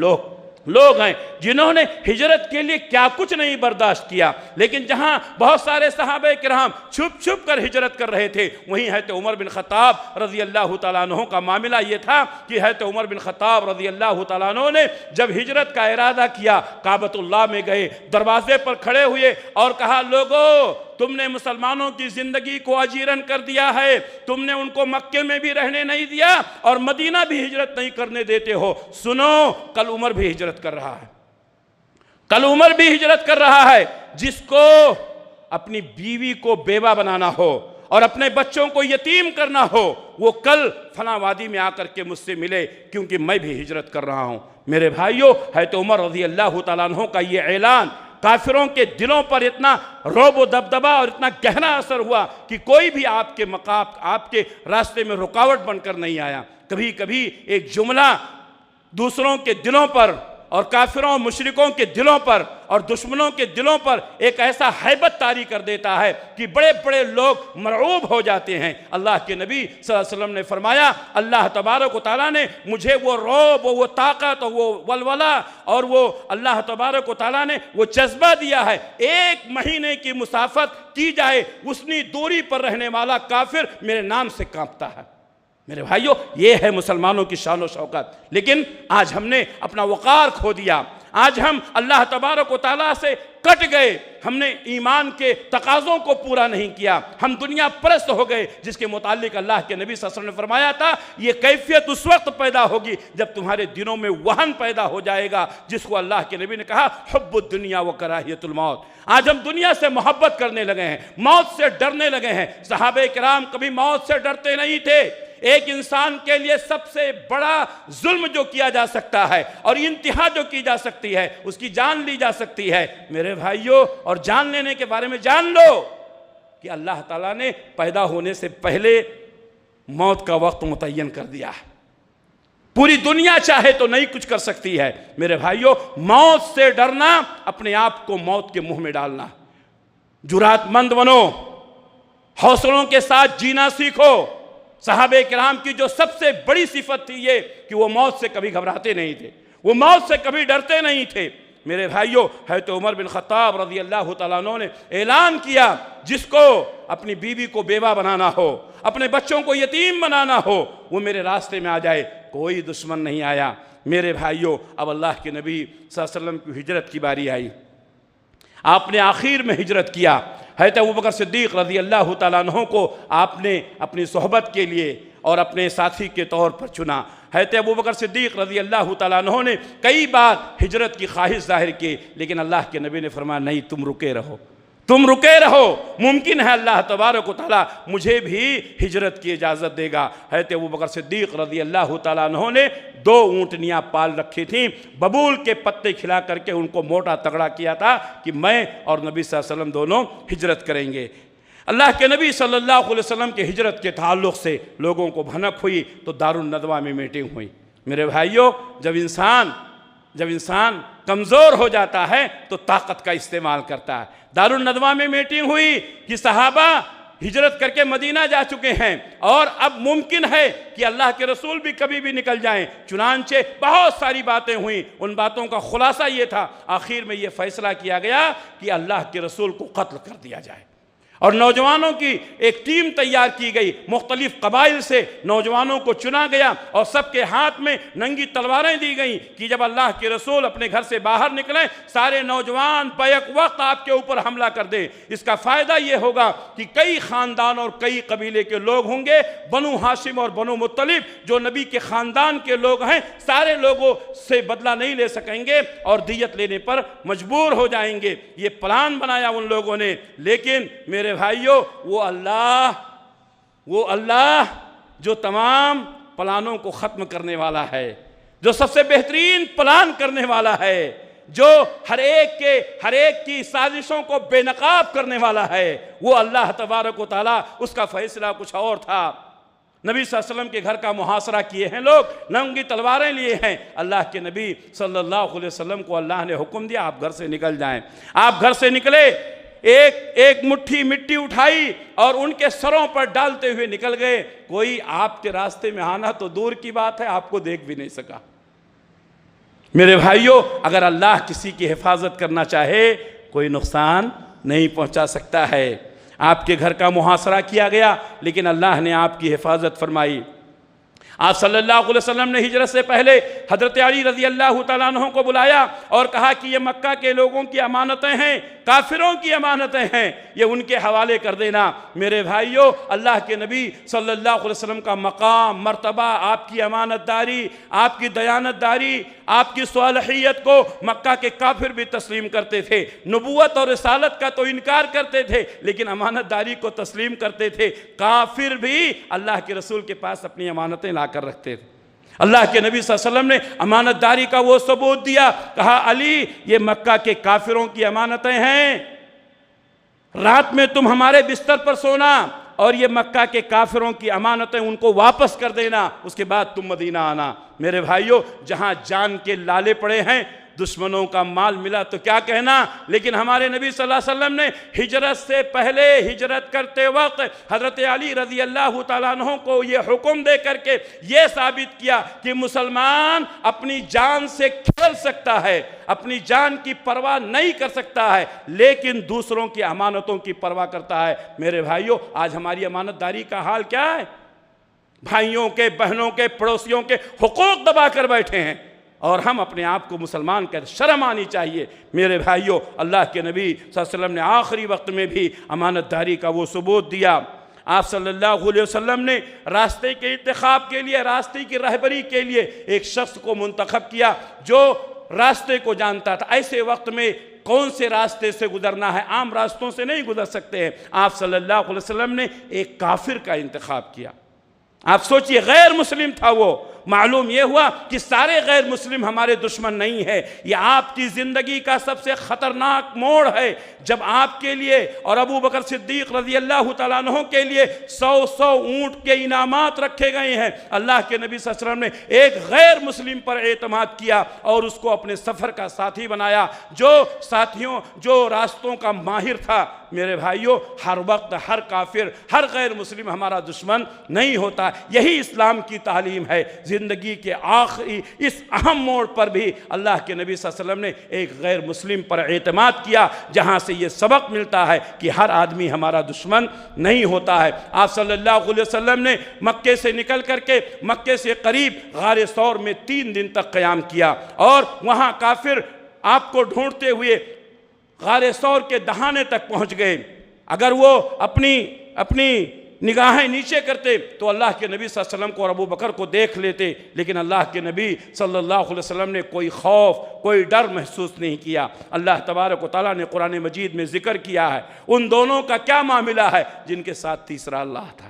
لوگ ہیں جنہوں نے ہجرت کے لیے کیا کچھ نہیں برداشت کیا، لیکن جہاں بہت سارے صحابہ کرام چھپ چھپ کر ہجرت کر رہے تھے، وہیں حضرت عمر بن خطاب رضی اللہ تعالیٰ عنہ کا معاملہ یہ تھا کہ حضرت عمر بن خطاب رضی اللہ تعالیٰ عنہ نے جب ہجرت کا ارادہ کیا، کعبۃ اللہ میں گئے، دروازے پر کھڑے ہوئے اور کہا لوگو، تم نے مسلمانوں کی زندگی کو اجیرن کر دیا ہے، تم نے ان کو مکے میں بھی رہنے نہیں دیا اور مدینہ بھی ہجرت نہیں کرنے دیتے ہو، سنو کل عمر بھی ہجرت کر رہا ہے، کل عمر بھی ہجرت کر رہا ہے، جس کو اپنی بیوی کو بیوہ بنانا ہو اور اپنے بچوں کو یتیم کرنا ہو، وہ کل فلاں وادی میں آ کر کے مجھ سے ملے، کیونکہ میں بھی ہجرت کر رہا ہوں۔ میرے بھائیوں، حضرت عمر رضی اللہ تعالیٰ عنہ کا یہ اعلان کافروں کے دلوں پر اتنا رعب و دبدبہ اور اتنا گہرا اثر ہوا کہ کوئی بھی آپ کے راستے میں رکاوٹ بن کر نہیں آیا۔ کبھی کبھی ایک جملہ دوسروں کے دلوں پر اور کافروں مشرکوں کے دلوں پر اور دشمنوں کے دلوں پر ایک ایسا ہیبت طاری کر دیتا ہے کہ بڑے بڑے لوگ مرعوب ہو جاتے ہیں۔ اللہ کے نبی صلی اللہ علیہ وسلم نے فرمایا اللہ تبارک و تعالیٰ نے مجھے وہ رعب، وہ طاقت، وہ ولولہ اور وہ اللہ تبارک و تعالیٰ نے وہ جذبہ دیا ہے، 1 مہینے کی مسافت کی جائے اتنی دوری پر رہنے والا کافر میرے نام سے کانپتا ہے۔ میرے بھائیوں، یہ ہے مسلمانوں کی شان و شوکت، لیکن آج ہم نے اپنا وقار کھو دیا، آج ہم اللہ تبارک و تعالیٰ سے کٹ گئے، ہم نے ایمان کے تقاضوں کو پورا نہیں کیا، ہم دنیا پرست ہو گئے، جس کے متعلق اللہ کے نبی صلی اللہ علیہ وسلم نے فرمایا تھا یہ کیفیت اس وقت پیدا ہوگی جب تمہارے دلوں میں وہن پیدا ہو جائے گا، جس کو اللہ کے نبی نے کہا حب الدنیا و کراہیت الموت۔ آج ہم دنیا سے محبت کرنے لگے ہیں، موت سے ڈرنے لگے ہیں۔ صحابہ کرام کبھی موت سے ڈرتے نہیں تھے۔ ایک انسان کے لیے سب سے بڑا ظلم جو کیا جا سکتا ہے اور انتہا جو کی جا سکتی ہے، اس کی جان لی جا سکتی ہے۔ میرے بھائیوں، اور جان لینے کے بارے میں جان لو کہ اللہ تعالیٰ نے پیدا ہونے سے پہلے موت کا وقت متعین کر دیا ہے۔ پوری دنیا چاہے تو نہیں کچھ کر سکتی ہے۔ میرے بھائیوں، موت سے ڈرنا اپنے آپ کو موت کے منہ میں ڈالنا۔ جرات مند بنو، حوصلوں کے ساتھ جینا سیکھو۔ صحابہ کرام کی جو سب سے بڑی صفت تھی یہ کہ وہ موت سے کبھی گھبراتے نہیں تھے، وہ موت سے کبھی ڈرتے نہیں تھے۔ میرے بھائیوں، حضرت عمر بن خطاب رضی اللہ تعالیٰ عنہ نے اعلان کیا، جس کو اپنی بیوی کو بیوہ بنانا ہو، اپنے بچوں کو یتیم بنانا ہو، وہ میرے راستے میں آ جائے۔ کوئی دشمن نہیں آیا۔ میرے بھائیوں، اب اللہ کے نبی صلی اللہ علیہ وسلم کی ہجرت کی باری آئی۔ آپ نے آخر میں ہجرت کیا۔ حضرت ابوبکر صدیق رضی اللہ تعالیٰ عنہ کو آپ نے اپنی صحبت کے لیے اور اپنے ساتھی کے طور پر چنا۔ حضرت ابوبکر صدیق رضی اللہ تعالیٰ عنہ نے کئی بار ہجرت کی خواہش ظاہر کی، لیکن اللہ کے نبی نے فرمایا نہیں، تم رکے رہو، تم رکے رہو، ممکن ہے اللہ تبارک و تعالیٰ مجھے بھی ہجرت کی اجازت دے گا۔ حضرت ابوبکر صدیق رضی اللہ تعالیٰ عنہ نے 2 اونٹنیاں پال رکھی تھیں، ببول کے پتے کھلا کر کے ان کو موٹا تگڑا کیا تھا کہ میں اور نبی صلی اللہ علیہ وسلم دونوں ہجرت کریں گے۔ اللہ کے نبی صلی اللہ علیہ وسلم کے ہجرت کے تعلق سے لوگوں کو بھنک ہوئی تو دارالندوہ میں میٹنگ ہوئی۔ میرے بھائیوں، جب انسان کمزور ہو جاتا ہے تو طاقت کا استعمال کرتا ہے۔ دارالندوہ میں میٹنگ ہوئی کہ صحابہ ہجرت کر کے مدینہ جا چکے ہیں اور اب ممکن ہے کہ اللہ کے رسول بھی کبھی بھی نکل جائیں۔ چنانچہ بہت ساری باتیں ہوئیں، ان باتوں کا خلاصہ یہ تھا، آخر میں یہ فیصلہ کیا گیا کہ اللہ کے رسول کو قتل کر دیا جائے۔ اور نوجوانوں کی ایک ٹیم تیار کی گئی، مختلف قبائل سے نوجوانوں کو چنا گیا اور سب کے ہاتھ میں ننگی تلواریں دی گئیں کہ جب اللہ کے رسول اپنے گھر سے باہر نکلیں، سارے نوجوان بیک وقت آپ کے اوپر حملہ کر دیں۔ اس کا فائدہ یہ ہوگا کہ کئی خاندان اور کئی قبیلے کے لوگ ہوں گے، بنو ہاشم اور بنو مطلب جو نبی کے خاندان کے لوگ ہیں، سارے لوگوں سے بدلہ نہیں لے سکیں گے اور دیت لینے پر مجبور ہو جائیں گے۔ یہ پلان بنایا ان لوگوں نے، لیکن میرے بھائیوں، وہ اللہ جو تمام پلانوں کو ختم کرنے والا ہے، جو سب سے بہترین پلان کرنے والا ہے، جو ہر ایک کی سازشوں کو بے نقاب کرنے والا ہے، وہ اللہ تبارک و تعالیٰ، اس کا فیصلہ کچھ اور تھا۔ نبی صلی اللہ علیہ وسلم کے گھر کا محاصرہ کیے ہیں لوگ، ننگی تلواریں لیے ہیں۔ اللہ کے نبی صلی اللہ علیہ وسلم کو اللہ نے حکم دیا آپ گھر سے نکل جائیں۔ آپ گھر سے نکلے، ایک مٹھی مٹی اٹھائی اور ان کے سروں پر ڈالتے ہوئے نکل گئے۔ کوئی آپ کے راستے میں آنا تو دور کی بات ہے، آپ کو دیکھ بھی نہیں سکا۔ میرے بھائیوں، اگر اللہ کسی کی حفاظت کرنا چاہے، کوئی نقصان نہیں پہنچا سکتا ہے۔ آپ کے گھر کا محاصرہ کیا گیا، لیکن اللہ نے آپ کی حفاظت فرمائی۔ آپ صلی اللہ علیہ وسلم نے ہجرت سے پہلے حضرت علی رضی اللہ تعالیٰ عنہ کو بلایا اور کہا کہ یہ مکہ کے لوگوں کی امانتیں ہیں، کافروں کی امانتیں ہیں، یہ ان کے حوالے کر دینا۔ میرے بھائیوں، اللہ کے نبی صلی اللہ علیہ وسلم کا مقام، مرتبہ، آپ کی امانت داری، آپ کی دیانت داری، آپ کی صالحیت کو مکہ کے کافر بھی تسلیم کرتے تھے۔ نبوت اور رسالت کا تو انکار کرتے تھے، لیکن امانت داری کو تسلیم کرتے تھے۔ کافر بھی اللہ کے رسول کے پاس اپنی امانتیں لا کر رکھتے تھے۔ اللہ کے نبی صلی اللہ علیہ وسلم نے امانت داری کا وہ ثبوت دیا، کہا علی یہ مکہ کے کافروں کی امانتیں ہیں، رات میں تم ہمارے بستر پر سونا اور یہ مکہ کے کافروں کی امانتیں ان کو واپس کر دینا، اس کے بعد تم مدینہ آنا۔ میرے بھائیوں، جہاں جان کے لالے پڑے ہیں، دشمنوں کا مال ملا تو کیا کہنا، لیکن ہمارے نبی صلی اللہ علیہ وسلم نے ہجرت سے پہلے، ہجرت کرتے وقت حضرت علی رضی اللہ تعالیٰ عنہ کو یہ حکم دے کر کے یہ ثابت کیا کہ مسلمان اپنی جان سے کھیل سکتا ہے، اپنی جان کی پرواہ نہیں کر سکتا ہے، لیکن دوسروں کی امانتوں کی پرواہ کرتا ہے۔ میرے بھائیوں، آج ہماری امانت داری کا حال کیا ہے؟ بھائیوں کے، بہنوں کے، پڑوسیوں کے حقوق دبا کر بیٹھے ہیں اور ہم اپنے آپ کو مسلمان کہتے، شرم آنی چاہیے۔ میرے بھائیوں، اللہ کے نبی صلی اللہ علیہ وسلم نے آخری وقت میں بھی امانت داری کا وہ ثبوت دیا۔ آپ صلی اللہ علیہ وسلم نے راستے کے انتخاب کے لیے، راستے کی رہبری کے لیے ایک شخص کو منتخب کیا جو راستے کو جانتا تھا۔ ایسے وقت میں کون سے راستے سے گزرنا ہے، عام راستوں سے نہیں گزر سکتے ہیں۔ آپ صلی اللہ علیہ وسلم نے ایک کافر کا انتخاب کیا۔ آپ سوچئے، غیر مسلم تھا وہ معلوم یہ ہوا کہ سارے غیر مسلم ہمارے دشمن نہیں ہے، یہ آپ کی زندگی کا سب سے خطرناک موڑ ہے جب آپ کے لیے اور ابو بکر صدیق رضی اللہ تعالیٰ عنہ کے لیے 100 اونٹ کے انعامات رکھے گئے ہیں۔ اللہ کے نبی صلی اللہ علیہ وسلم نے ایک غیر مسلم پر اعتماد کیا اور اس کو اپنے سفر کا ساتھی بنایا، جو راستوں کا ماہر تھا۔ میرے بھائیوں، ہر وقت ہر کافر، ہر غیر مسلم ہمارا دشمن نہیں ہوتا۔ یہی اسلام کی تعلیم ہے۔ زندگی کے آخری اس اہم موڑ پر بھی اللہ کے نبی صلی اللہ علیہ وسلم نے ایک غیر مسلم پر اعتماد کیا، جہاں سے یہ سبق ملتا ہے کہ ہر آدمی ہمارا دشمن نہیں ہوتا ہے۔ آپ صلی اللہ علیہ وسلم نے مکے سے نکل کر کے مکے سے قریب غار ثور میں 3 دن تک قیام کیا، اور وہاں کافر آپ کو ڈھونڈتے ہوئے غار ثور کے دہانے تک پہنچ گئے۔ اگر وہ اپنی نگاہیں نیچے کرتے تو اللہ کے نبی صلی اللہ علیہ وسلم کو اور ابو بکر کو دیکھ لیتے، لیکن اللہ کے نبی صلی اللہ علیہ وسلم نے کوئی خوف، کوئی ڈر محسوس نہیں کیا۔ اللہ تبارک و تعالیٰ نے قرآن مجید میں ذکر کیا ہے ان دونوں کا کیا معاملہ ہے جن کے ساتھ تیسرا اللہ تھا۔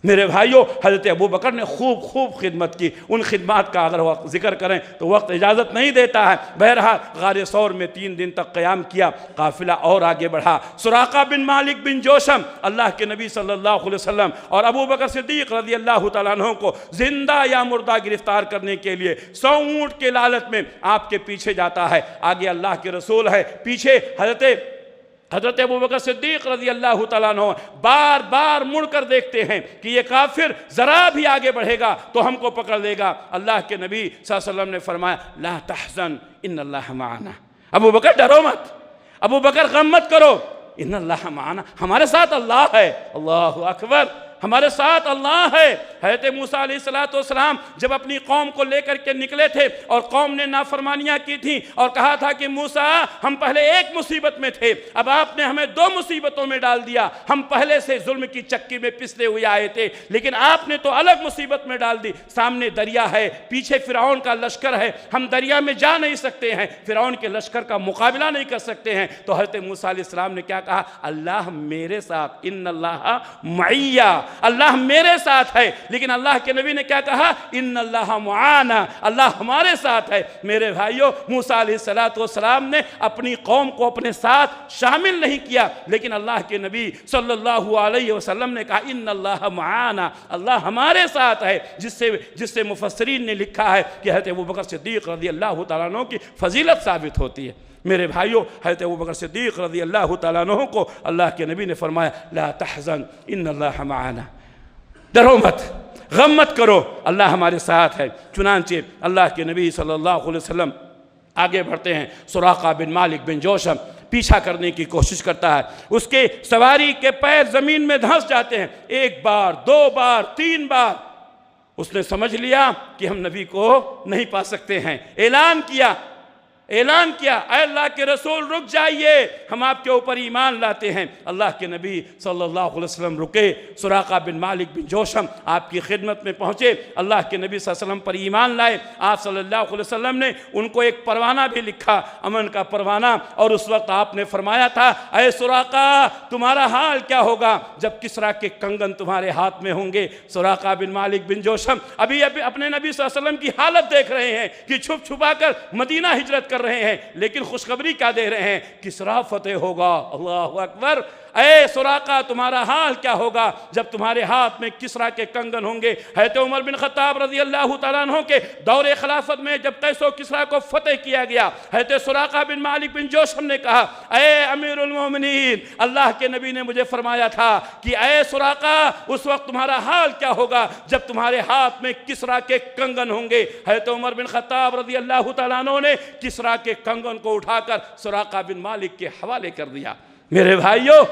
میرے بھائیوں، حضرت ابو بکر نے خوب خدمت کی۔ ان خدمات کا اگر وقت ذکر کریں تو وقت اجازت نہیں دیتا ہے۔ بہرحال غار ثور میں 3 دن تک قیام کیا، قافلہ اور آگے بڑھا۔ سراقہ بن مالک بن جوشم اللہ کے نبی صلی اللہ علیہ وسلم اور ابو بکر صدیق رضی اللہ تعالیٰ عنہ کو زندہ یا مردہ گرفتار کرنے کے لیے 100 اونٹ کے لالچ میں آپ کے پیچھے جاتا ہے۔ آگے اللہ کے رسول ہے، پیچھے حضرت ابو بکر صدیق رضی اللہ تعالیٰ عنہ بار بار مڑ کر دیکھتے ہیں کہ یہ کافر ذرا بھی آگے بڑھے گا تو ہم کو پکڑ لے گا۔ اللہ کے نبی صلی اللہ علیہ وسلم نے فرمایا لا تحزن ان اللہ معنا، ابو بکر ڈرو مت، ابو بکر غم مت کرو، ان اللہ معنا، ہمارے ساتھ اللہ ہے۔ اللہ اکبر، ہمارے ساتھ اللہ ہے۔ حضرت موسیٰ علیہ السلام جب اپنی قوم کو لے کر کے نکلے تھے اور قوم نے نافرمانیاں کی تھیں اور کہا تھا کہ موسیٰ ہم پہلے ایک مصیبت میں تھے، اب آپ نے ہمیں 2 مصیبتوں میں ڈال دیا، ہم پہلے سے ظلم کی چکی میں پستے ہوئے آئے تھے لیکن آپ نے تو الگ مصیبت میں ڈال دی۔ سامنے دریا ہے، پیچھے فرعون کا لشکر ہے، ہم دریا میں جا نہیں سکتے ہیں، فرعون کے لشکر کا مقابلہ نہیں کر سکتے ہیں۔ تو حضرت موسیٰ علیہ السلام نے کیا کہا؟ اللہ میرے ساتھ، ان اللہ معیہ، اللہ میرے ساتھ ہے۔ لیکن اللہ کے نبی نے کیا کہا؟ ان اللہ معانا، اللہ ہمارے ساتھ ہے۔ میرے بھائیوں، موسیٰ علیہ السلام نے اپنی قوم کو اپنے ساتھ شامل نہیں کیا، لیکن اللہ کے نبی صلی اللہ علیہ وسلم نے کہا ان اللہ معانا، اللہ ہمارے ساتھ ہے، جس سے مفسرین نے لکھا ہے کہ حضرت ابو بکر صدیق رضی اللہ تعالیٰ عنہ کی فضیلت ثابت ہوتی ہے۔ میرے بھائیوں، حضرت ابو بکر صدیق رضی اللہ تعالیٰ عنہ کو اللہ کے نبی نے فرمایا لا تحزن ان اللہ معانا، ڈرو مت، غم مت کرو، اللہ ہمارے ساتھ ہے۔ چنانچہ اللہ کے نبی صلی اللہ علیہ وسلم آگے بڑھتے ہیں۔ سراقہ بن مالک بن جوشم پیچھا کرنے کی کوشش کرتا ہے، اس کے سواری کے پیر زمین میں دھنس جاتے ہیں، 1 بار 2 بار 3 بار۔ اس نے سمجھ لیا کہ ہم نبی کو نہیں پا سکتے ہیں، اعلان کیا اے اللہ کے رسول رک جائیے، ہم آپ کے اوپر ایمان لاتے ہیں۔ اللہ کے نبی صلی اللہ علیہ وسلم رکے، سراقہ بن مالک بن جوشم آپ کی خدمت میں پہنچے، اللہ کے نبی صلی اللہ علیہ وسلم پر ایمان لائے۔ آپ صلی اللہ علیہ وسلم نے ان کو ایک پروانہ بھی لکھا، امن کا پروانہ، اور اس وقت آپ نے فرمایا تھا اے سراقہ تمہارا حال کیا ہوگا جب کسریٰ کے کنگن تمہارے ہاتھ میں ہوں گے۔ سراقہ بن مالک بن جوشم ابھی اپنے نبی صلی اللہ علیہ وسلم کی حالت دیکھ رہے ہیں کہ چھپ چھپا کر مدینہ ہجرت کر رہے ہیں، لیکن خوشخبری کیا دے رہے ہیں؟ کسریٰ فتح ہوگا۔ اللہ اکبر، اے سراقہ تمہارا حال کیا ہوگا جب تمہارے ہاتھ میں کسریٰ کے کنگن ہوں گے۔ حضرت عمر بن خطاب رضی اللہ تعالیٰ عنہ کے دور خلافت میں جب قیس و کسریٰ کو فتح کیا گیا، حضرت سراقہ بن مالک بن جوشم نے کہا اے امیر المومنین، اللہ کے نبی نے مجھے فرمایا تھا کہ اے سراقہ اس وقت تمہارا حال کیا ہوگا جب تمہارے ہاتھ میں کسریٰ کے کنگن ہوں گے۔ حضرت عمر بن خطاب رضی اللہ تعالیٰ عنہ نے کسریٰ کے کنگن کو اٹھا کر سراقہ بن مالک کے حوالے کر دیا۔ میرے بھائیوں،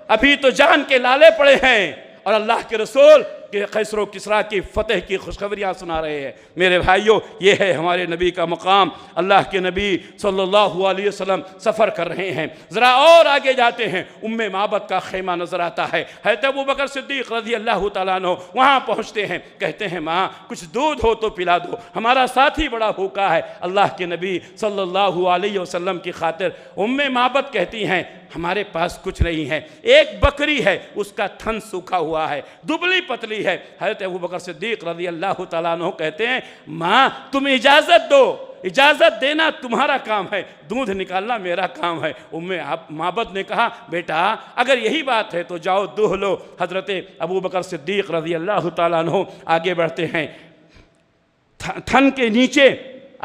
ابھی تو جان کے لالے پڑے ہیں اور اللہ کے رسول کہ قیصر و کسریٰ کی فتح کی خوشخبریاں سنا رہے ہیں۔ میرے بھائیوں، یہ ہے ہمارے نبی کا مقام۔ اللہ کے نبی صلی اللہ علیہ وسلم سفر کر رہے ہیں، ذرا اور آگے جاتے ہیں، معبد کا خیمہ نظر آتا ہے۔ حضرت ابو بکر صدیق رضی اللہ تعالیٰ عنہ وہاں پہنچتے ہیں، کہتے ہیں ماں کچھ دودھ ہو تو پلا دو، ہمارا ساتھی بڑا بھوکا ہے۔ اللہ کے نبی صلی اللہ علیہ وسلم کی خاطر معبد کہتی ہیں ہمارے پاس کچھ نہیں ہے، ایک بکری ہے، اس کا تھن سوکھا ہوا ہے، دبلی پتلی ہے۔ حضرت ابوبکر صدیق رضی اللہ تعالیٰ عنہ کہتے ہیں ماں تم اجازت دو، اجازت دینا تمہارا کام ہے، دودھ نکالنا میرا کام ہے۔ معبد نے کہا بیٹا اگر یہی بات ہے تو جاؤ دوہ لو۔ حضرت ابوبکر صدیق رضی اللہ تعالیٰ عنہ آگے بڑھتے ہیں، تھن کے نیچے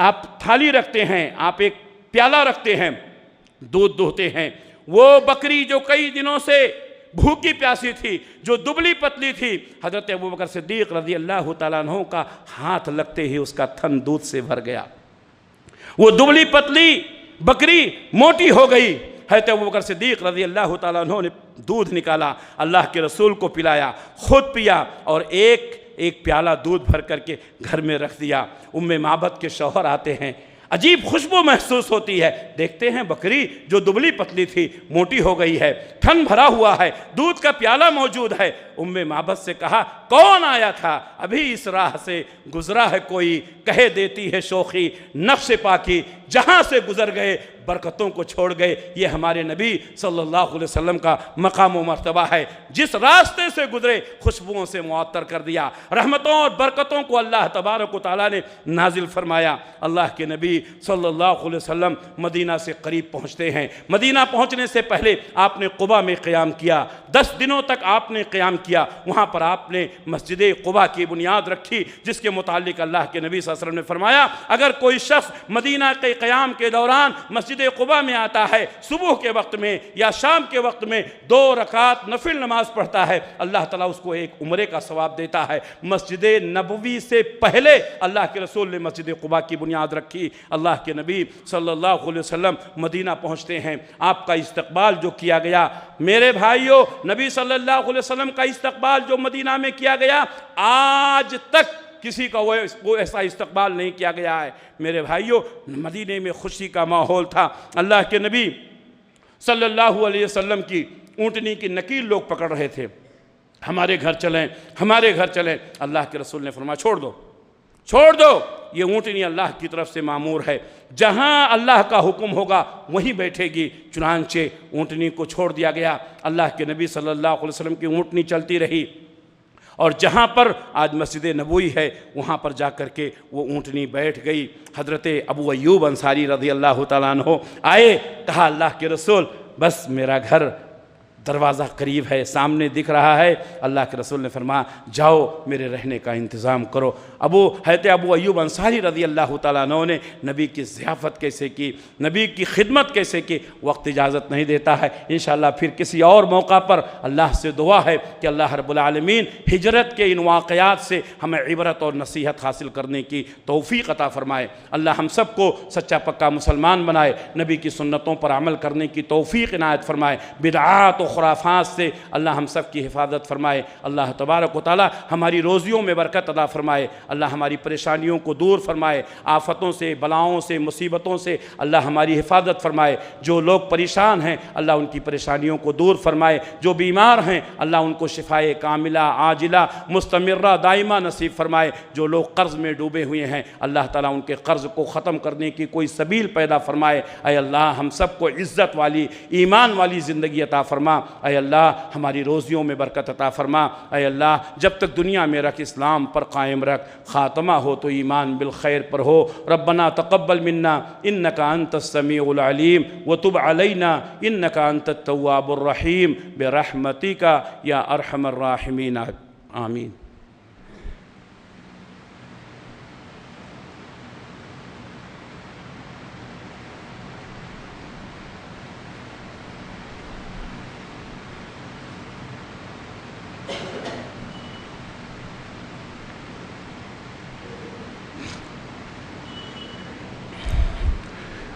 آپ تھالی رکھتے ہیں، آپ ایک پیالہ رکھتے ہیں، دودھ دوہتے ہیں۔ وہ بکری جو کئی دنوں سے بھوکی پیاسی تھی، جو دبلی پتلی تھی، حضرت ابوبکر صدیق رضی اللہ تعالیٰ عنہ کا ہاتھ لگتے ہی اس کا تھن دودھ سے بھر گیا، وہ دبلی پتلی بکری موٹی ہو گئی۔ حضرت ابوبکر صدیق رضی اللہ تعالیٰ عنہ نے دودھ نکالا، اللہ کے رسول کو پلایا، خود پیا، اور ایک پیالہ دودھ بھر کر کے گھر میں رکھ دیا۔ معبد کے شوہر آتے ہیں، عجیب خوشبو محسوس ہوتی ہے، دیکھتے ہیں بکری جو دبلی پتلی تھی موٹی ہو گئی ہے، تھن بھرا ہوا ہے، دودھ کا پیالہ موجود ہے۔ معبد سے کہا کون آیا تھا؟ ابھی اس راہ سے گزرا ہے کوئی، کہے دیتی ہے شوخی نفس پاکی، جہاں سے گزر گئے برکتوں کو چھوڑ گئے۔ یہ ہمارے نبی صلی اللہ علیہ وسلم کا مقام و مرتبہ ہے، جس راستے سے گزرے خوشبوؤں سے معطر کر دیا، رحمتوں اور برکتوں کو اللہ تبارک و تعالیٰ نے نازل فرمایا۔ اللہ کے نبی صلی اللہ علیہ وسلم مدینہ سے قریب پہنچتے ہیں۔ مدینہ پہنچنے سے پہلے آپ نے قباء میں قیام کیا، 10 دنوں تک آپ نے قیام کیا۔ وہاں پر آپ نے مسجد قباء کی بنیاد رکھی، جس کے متعلق اللہ کے نبی صلی اللہ علیہ وسلم نے فرمایا اگر کوئی شخص مدینہ کے قیام کے دوران مسجد قباء میں آتا ہے، صبح کے وقت میں یا شام کے وقت میں 2 رکعت نفل نماز پڑھتا ہے، اللہ تعالیٰ اس کو ایک عمرے کا ثواب دیتا ہے۔ مسجد نبوی سے پہلے اللہ کے رسول نے مسجد قباء کی بنیاد رکھی۔ اللہ کے نبی صلی اللہ علیہ وسلم مدینہ پہنچتے ہیں، آپ کا استقبال جو کیا گیا، میرے بھائیوں نبی صلی اللہ علیہ وسلم کا استقبال جو مدینہ میں کیا گیا، آج تک کسی کا وہ ایسا استقبال نہیں کیا گیا ہے۔ میرے بھائیوں مدینے میں خوشی کا ماحول تھا۔ اللہ کے نبی صلی اللہ علیہ وسلم کی اونٹنی کی نکیل لوگ پکڑ رہے تھے، ہمارے گھر چلیں، ہمارے گھر چلیں۔ اللہ کے رسول نے فرمایا چھوڑ دو، چھوڑ دو، یہ اونٹنی اللہ کی طرف سے معمور ہے، جہاں اللہ کا حکم ہوگا وہیں بیٹھے گی۔ چنانچہ اونٹنی کو چھوڑ دیا گیا۔ اللہ کے نبی صلی اللہ علیہ وسلم کی اونٹنی چلتی رہی، اور جہاں پر آج مسجد نبوی ہے وہاں پر جا کر کے وہ اونٹنی بیٹھ گئی۔ حضرت ابو ایوب انصاری رضی اللہ تعالیٰ عنہ آئے، کہا اللہ کے رسول بس میرا گھر دروازہ قریب ہے، سامنے دکھ رہا ہے۔ اللہ کے رسول نے فرمایا جاؤ میرے رہنے کا انتظام کرو۔ حضرت ابو ایوب انصاری رضی اللہ تعالیٰ عنہ نے نبی کی ضیافت کیسے کی، نبی کی خدمت کیسے کی، وقت اجازت نہیں دیتا ہے۔ انشاءاللہ پھر کسی اور موقع پر اللہ سے دعا ہے کہ اللہ رب العالمین ہجرت کے ان واقعات سے ہمیں عبرت اور نصیحت حاصل کرنے کی توفیق عطا فرمائے۔ اللہ ہم سب کو سچا پکا مسلمان بنائے، نبی کی سنتوں پر عمل کرنے کی توفیق عنایت فرمائے، بدعات و خرافات سے اللہ ہم سب کی حفاظت فرمائے۔ اللہ تبارک و تعالی ہماری روزیوں میں برکت عطا فرمائے، اللہ ہماری پریشانیوں کو دور فرمائے، آفتوں سے، بلاؤں سے، مصیبتوں سے اللہ ہماری حفاظت فرمائے۔ جو لوگ پریشان ہیں اللہ ان کی پریشانیوں کو دور فرمائے، جو بیمار ہیں اللہ ان کو شفائے کاملہ عاجلہ مستمرہ دائمہ نصیب فرمائے، جو لوگ قرض میں ڈوبے ہوئے ہیں اللہ تعالیٰ ان کے قرض کو ختم کرنے کی کوئی سبیل پیدا فرمائے۔ اے اللہ ہم سب کو عزت والی ایمان والی زندگی عطا فرما، اے اللہ ہماری روزیوں میں برکت عطا فرما، اے اللہ جب تک دنیا میں رکھ اسلام پر قائم رکھ، خاتمہ ہو تو ایمان بالخیر پر ہو۔ ربنا تقبل منا انکا انت السمیع العلیم وتب علینا انکا انت التواب الرحیم برحمتک یا ارحم الراحمین آمین۔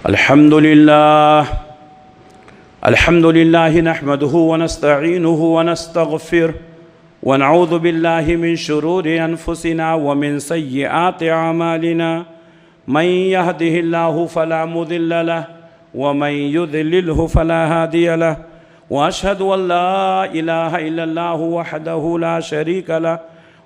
الحمد لله نحمده ونستعينه ونستغفره ونعوذ بالله من شرور أنفسنا ومن سيئات أعمالنا من يهده الله فلا مضل له ومن يضلله فلا هادي له وأشهد أن لا إله إلا الله وحده لا شريك له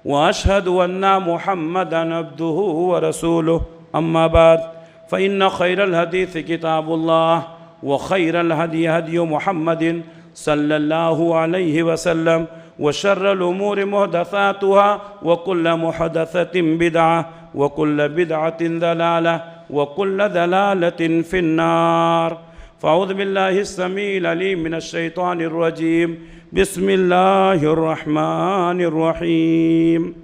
وأشهد أن محمدًا عبده ورسوله أما بعد فإن خير الحديث كتاب الله وخير الهدي هدي محمد صلى الله عليه وسلم وشر الأمور محدثاتها وكل محدثة بدعة وكل بدعة ضلالة وكل ضلالة في النار. فأعوذ بالله السميع العليم من الشيطان الرجيم. بسم الله الرحمن الرحيم.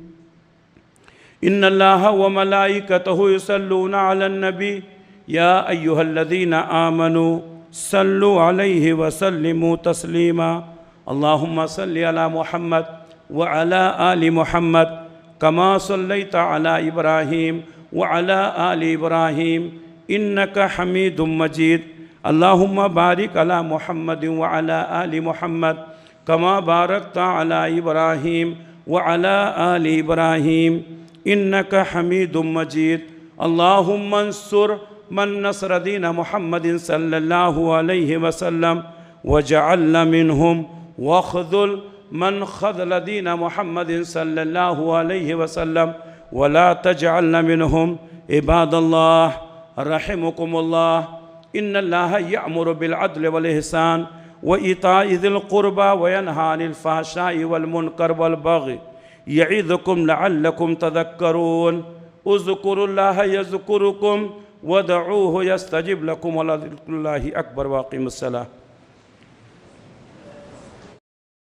إن الله وملائكته يصلون على النبي يا أيها الذين آمنوا صلوا عليه وسلموا تسليما. اللهم صل على محمد وعلى آل محمد كما صليت على إبراهيم وعلى آل إبراهيم إنك حميد مجيد. اللهم بارك على محمد وعلى آل محمد كما باركت على إبراهيم وعلى آل إبراهيم إنك حميد مجيد. اللهم انصر من نصر دين محمد صلى الله عليه وسلم وجعلنا منهم، واخذل من خذل دين محمد صلى الله عليه وسلم ولا تجعلنا منهم. عباد الله رحمكم الله، إن الله يأمر بالعدل والإحسان وإيتاء ذي القربى وينهى عن الفحشاء والمنكر والبغي يعظكم لعلكم تذكرون. اذكروا الله يذكركم ودعوه يستجب لكم ولذكر الله أكبر. واقيموا الصلاة.